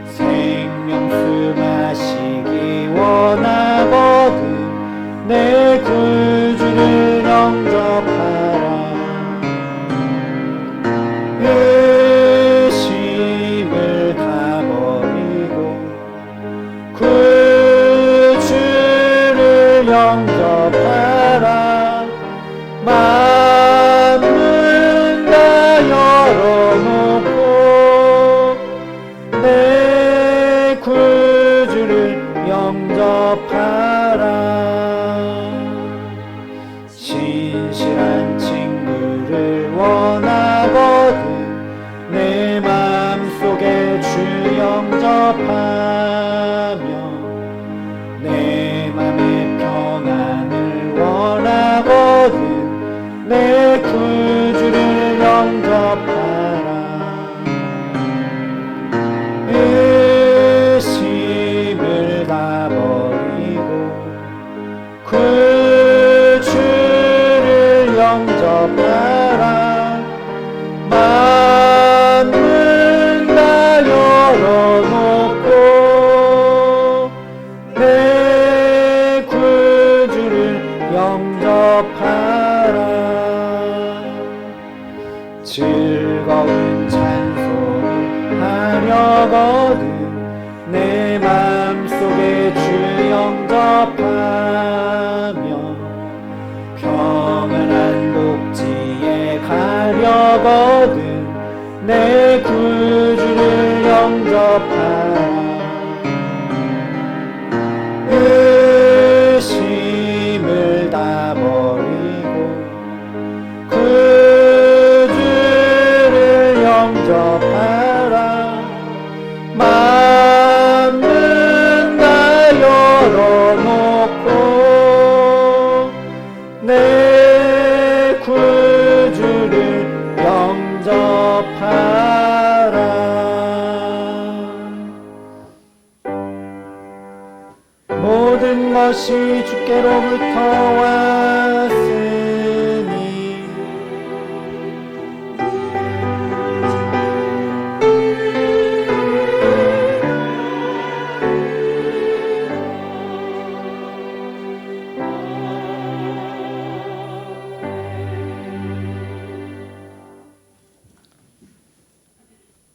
생명수 마시기 원하거든 내 구주를 영접하라. 의심을 다 버리고 구주를 영접하라. 마음은 다 열어놓고 내 구주를 영접하라. 신실한 친구를 원하거든 내 마음속에 주 영접하며 내 맘의 평안을 원하거든 내 구주를 영접하라. 의심을 다 버리고 구주를 영접하라. 만문 다 열어놓고 내 구주를 영접하라. 즐거운 찬송을 하려거든 내 맘속에 주 영접하며 평안한 복지에 가려거든 내 구주를 영접하라. 의심을 다 버리고 구주를 영접하라. 만문 다 열어놓고 내 구주를 영접하라. 모든 것이 주께로부터 왔으니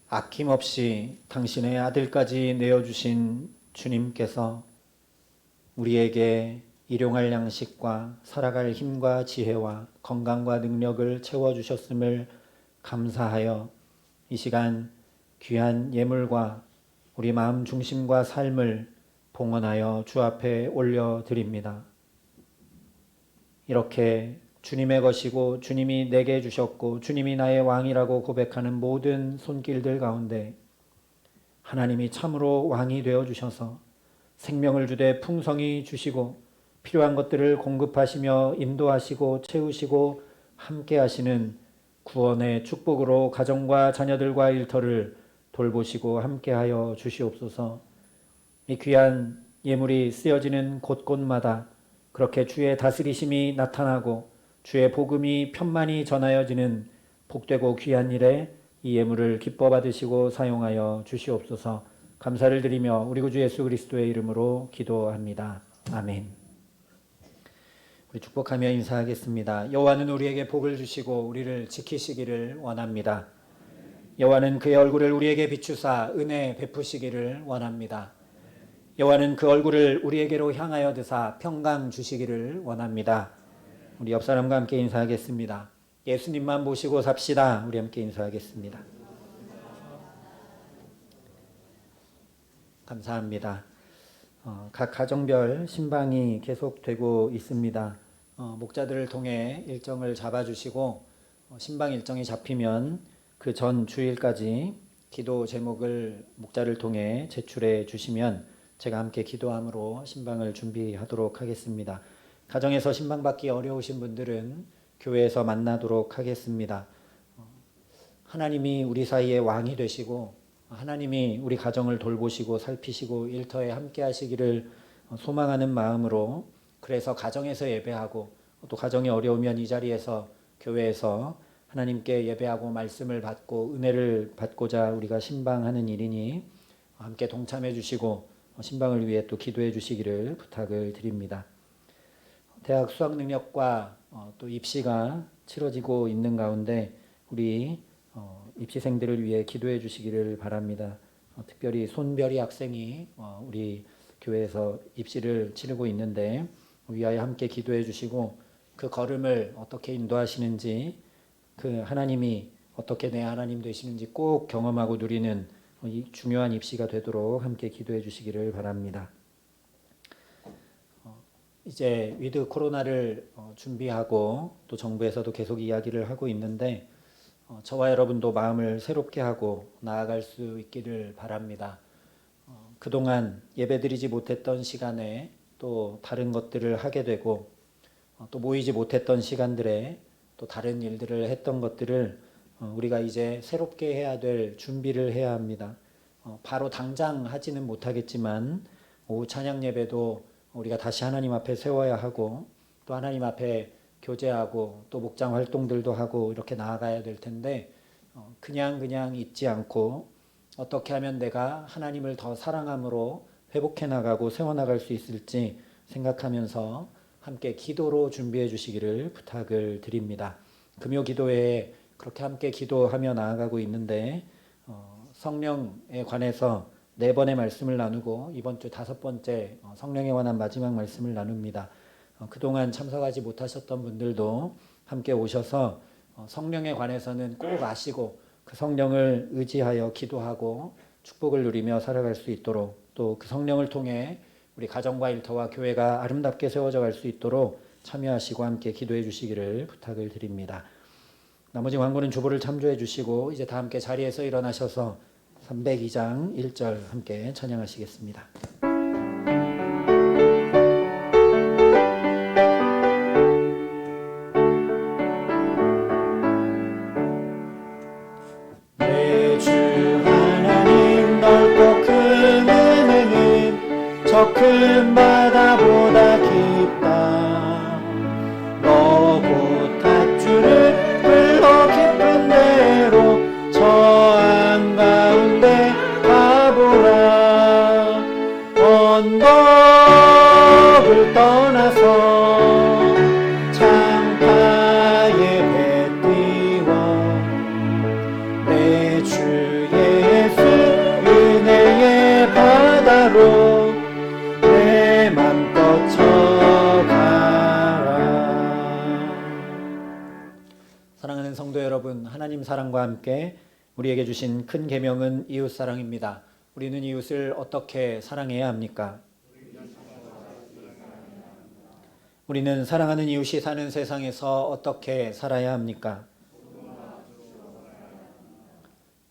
아낌없이 당신의 아들까지 내어주신 주님께서 우리에게 일용할 양식과 살아갈 힘과 지혜와 건강과 능력을 채워주셨음을 감사하여 이 시간 귀한 예물과 우리 마음 중심과 삶을 봉헌하여 주 앞에 올려드립니다. 이렇게 주님의 것이고 주님이 내게 주셨고 주님이 나의 왕이라고 고백하는 모든 손길들 가운데 하나님이 참으로 왕이 되어주셔서 생명을 주되 풍성히 주시고 필요한 것들을 공급하시며 인도하시고 채우시고 함께 하시는 구원의 축복으로 가정과 자녀들과 일터를 돌보시고 함께하여 주시옵소서. 이 귀한 예물이 쓰여지는 곳곳마다 그렇게 주의 다스리심이 나타나고 주의 복음이 편만히 전하여지는 복되고 귀한 일에 이 예물을 기뻐 받으시고 사용하여 주시옵소서. 감사를 드리며 우리 구주 예수 그리스도의 이름으로 기도합니다. 아멘. 우리 축복하며 인사하겠습니다. 여호와는 우리에게 복을 주시고 우리를 지키시기를 원합니다. 여호와는 그의 얼굴을 우리에게 비추사 은혜 베푸시기를 원합니다. 여호와는 그 얼굴을 우리에게로 향하여 드사 평강 주시기를 원합니다. 우리 옆 사람과 함께 인사하겠습니다. 예수님만 보시고 삽시다. 우리 함께 인사하겠습니다. 감사합니다. 각 가정별 신방이 계속되고 있습니다. 목자들을 통해 일정을 잡아주시고 신방 일정이 잡히면 그 전 주일까지 기도 제목을 목자를 통해 제출해 주시면 제가 함께 기도함으로 신방을 준비하도록 하겠습니다. 가정에서 신방 받기 어려우신 분들은 교회에서 만나도록 하겠습니다. 하나님이 우리 사이에 왕이 되시고 하나님이 우리 가정을 돌보시고 살피시고 일터에 함께 하시기를 소망하는 마음으로 그래서 가정에서 예배하고 또 가정이 어려우면 이 자리에서 교회에서 하나님께 예배하고 말씀을 받고 은혜를 받고자 우리가 신방하는 일이니 함께 동참해 주시고 신방을 위해 또 기도해 주시기를 부탁을 드립니다. 대학 수학 능력과 또 입시가 치러지고 있는 가운데 우리 입시생들을 위해 기도해 주시기를 바랍니다. 특별히 손별이 학생이 우리 교회에서 입시를 치르고 있는데 위하여 함께 기도해 주시고 그 걸음을 어떻게 인도하시는지 그 하나님이 어떻게 내 하나님 되시는지 꼭 경험하고 누리는 이 중요한 입시가 되도록 함께 기도해 주시기를 바랍니다. 이제 위드 코로나를 준비하고 또 정부에서도 계속 이야기를 하고 있는데 저와 여러분도 마음을 새롭게 하고 나아갈 수 있기를 바랍니다. 그동안 예배드리지 못했던 시간에 또 다른 것들을 하게 되고 또 모이지 못했던 시간들에 또 다른 일들을 했던 것들을 우리가 이제 새롭게 해야 될 준비를 해야 합니다. 바로 당장 하지는 못하겠지만 오후 찬양 예배도 우리가 다시 하나님 앞에 세워야 하고 또 하나님 앞에 교제하고 또 목장 활동들도 하고 이렇게 나아가야 될 텐데 그냥 있지 않고 어떻게 하면 내가 하나님을 더 사랑함으로 회복해 나가고 세워나갈 수 있을지 생각하면서 함께 기도로 준비해 주시기를 부탁을 드립니다. 금요 기도회에 그렇게 함께 기도하며 나아가고 있는데 성령에 관해서 4번의 말씀을 나누고 이번 주 5번째 성령에 관한 마지막 말씀을 나눕니다. 그동안 참석하지 못하셨던 분들도 함께 오셔서 성령에 관해서는 꼭 아시고 그 성령을 의지하여 기도하고 축복을 누리며 살아갈 수 있도록 또 그 성령을 통해 우리 가정과 일터와 교회가 아름답게 세워져 갈 수 있도록 참여하시고 함께 기도해 주시기를 부탁을 드립니다. 나머지 광고는 주보를 참조해 주시고 이제 다 함께 자리에서 일어나셔서 302장 1절 함께 찬양하시겠습니다. 내 주 하나님 넓고 큰 은혜는 저 큰 바다보다 깊다. 너 곧 닷줄을 흘러 깊은 데로 저 한가운데 가보라. 언덕을 떠나서 창파에 배 띄워 내 주 예수 은혜의 바다로 내 맘껏 쳐가라. 사랑하는 성도 여러분, 하나님 사랑과 함께 우리에게 주신 큰 계명은 이웃 사랑입니다. 우리는 이웃을 어떻게 사랑해야 합니까? 우리는 사랑하는 이웃이 사는 세상에서 어떻게 살아야 합니까?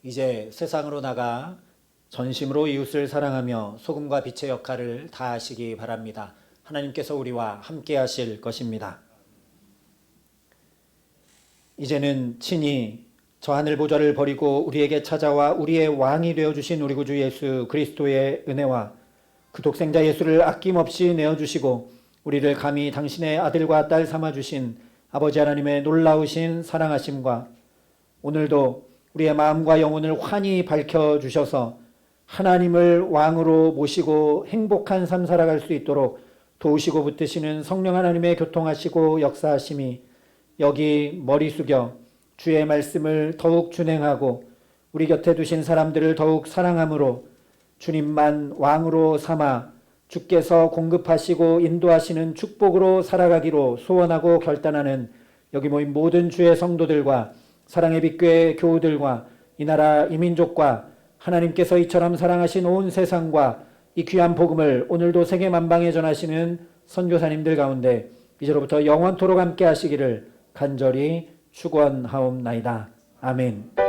이제 세상으로 나가 전심으로 이웃을 사랑하며 소금과 빛의 역할을 다하시기 바랍니다. 하나님께서 우리와 함께 하실 것입니다. 이제는 친히 저 하늘 보좌를 버리고 우리에게 찾아와 우리의 왕이 되어주신 우리 구주 예수 그리스도의 은혜와 그 독생자 예수를 아낌없이 내어주시고 우리를 감히 당신의 아들과 딸 삼아주신 아버지 하나님의 놀라우신 사랑하심과 오늘도 우리의 마음과 영혼을 환히 밝혀주셔서 하나님을 왕으로 모시고 행복한 삶 살아갈 수 있도록 도우시고 붙드시는 성령 하나님의 교통하시고 역사하심이 여기 머리 숙여 주의 말씀을 더욱 준행하고 우리 곁에 두신 사람들을 더욱 사랑함으로 주님만 왕으로 삼아 주께서 공급하시고 인도하시는 축복으로 살아가기로 소원하고 결단하는 여기 모인 모든 주의 성도들과 사랑의 빛교회 교우들과 이 나라 이 민족과 하나님께서 이처럼 사랑하신 온 세상과 이 귀한 복음을 오늘도 세계 만방에 전하시는 선교사님들 가운데 이제로부터 영원토록 함께 하시기를 간절히 축원하옵나이다. 아멘.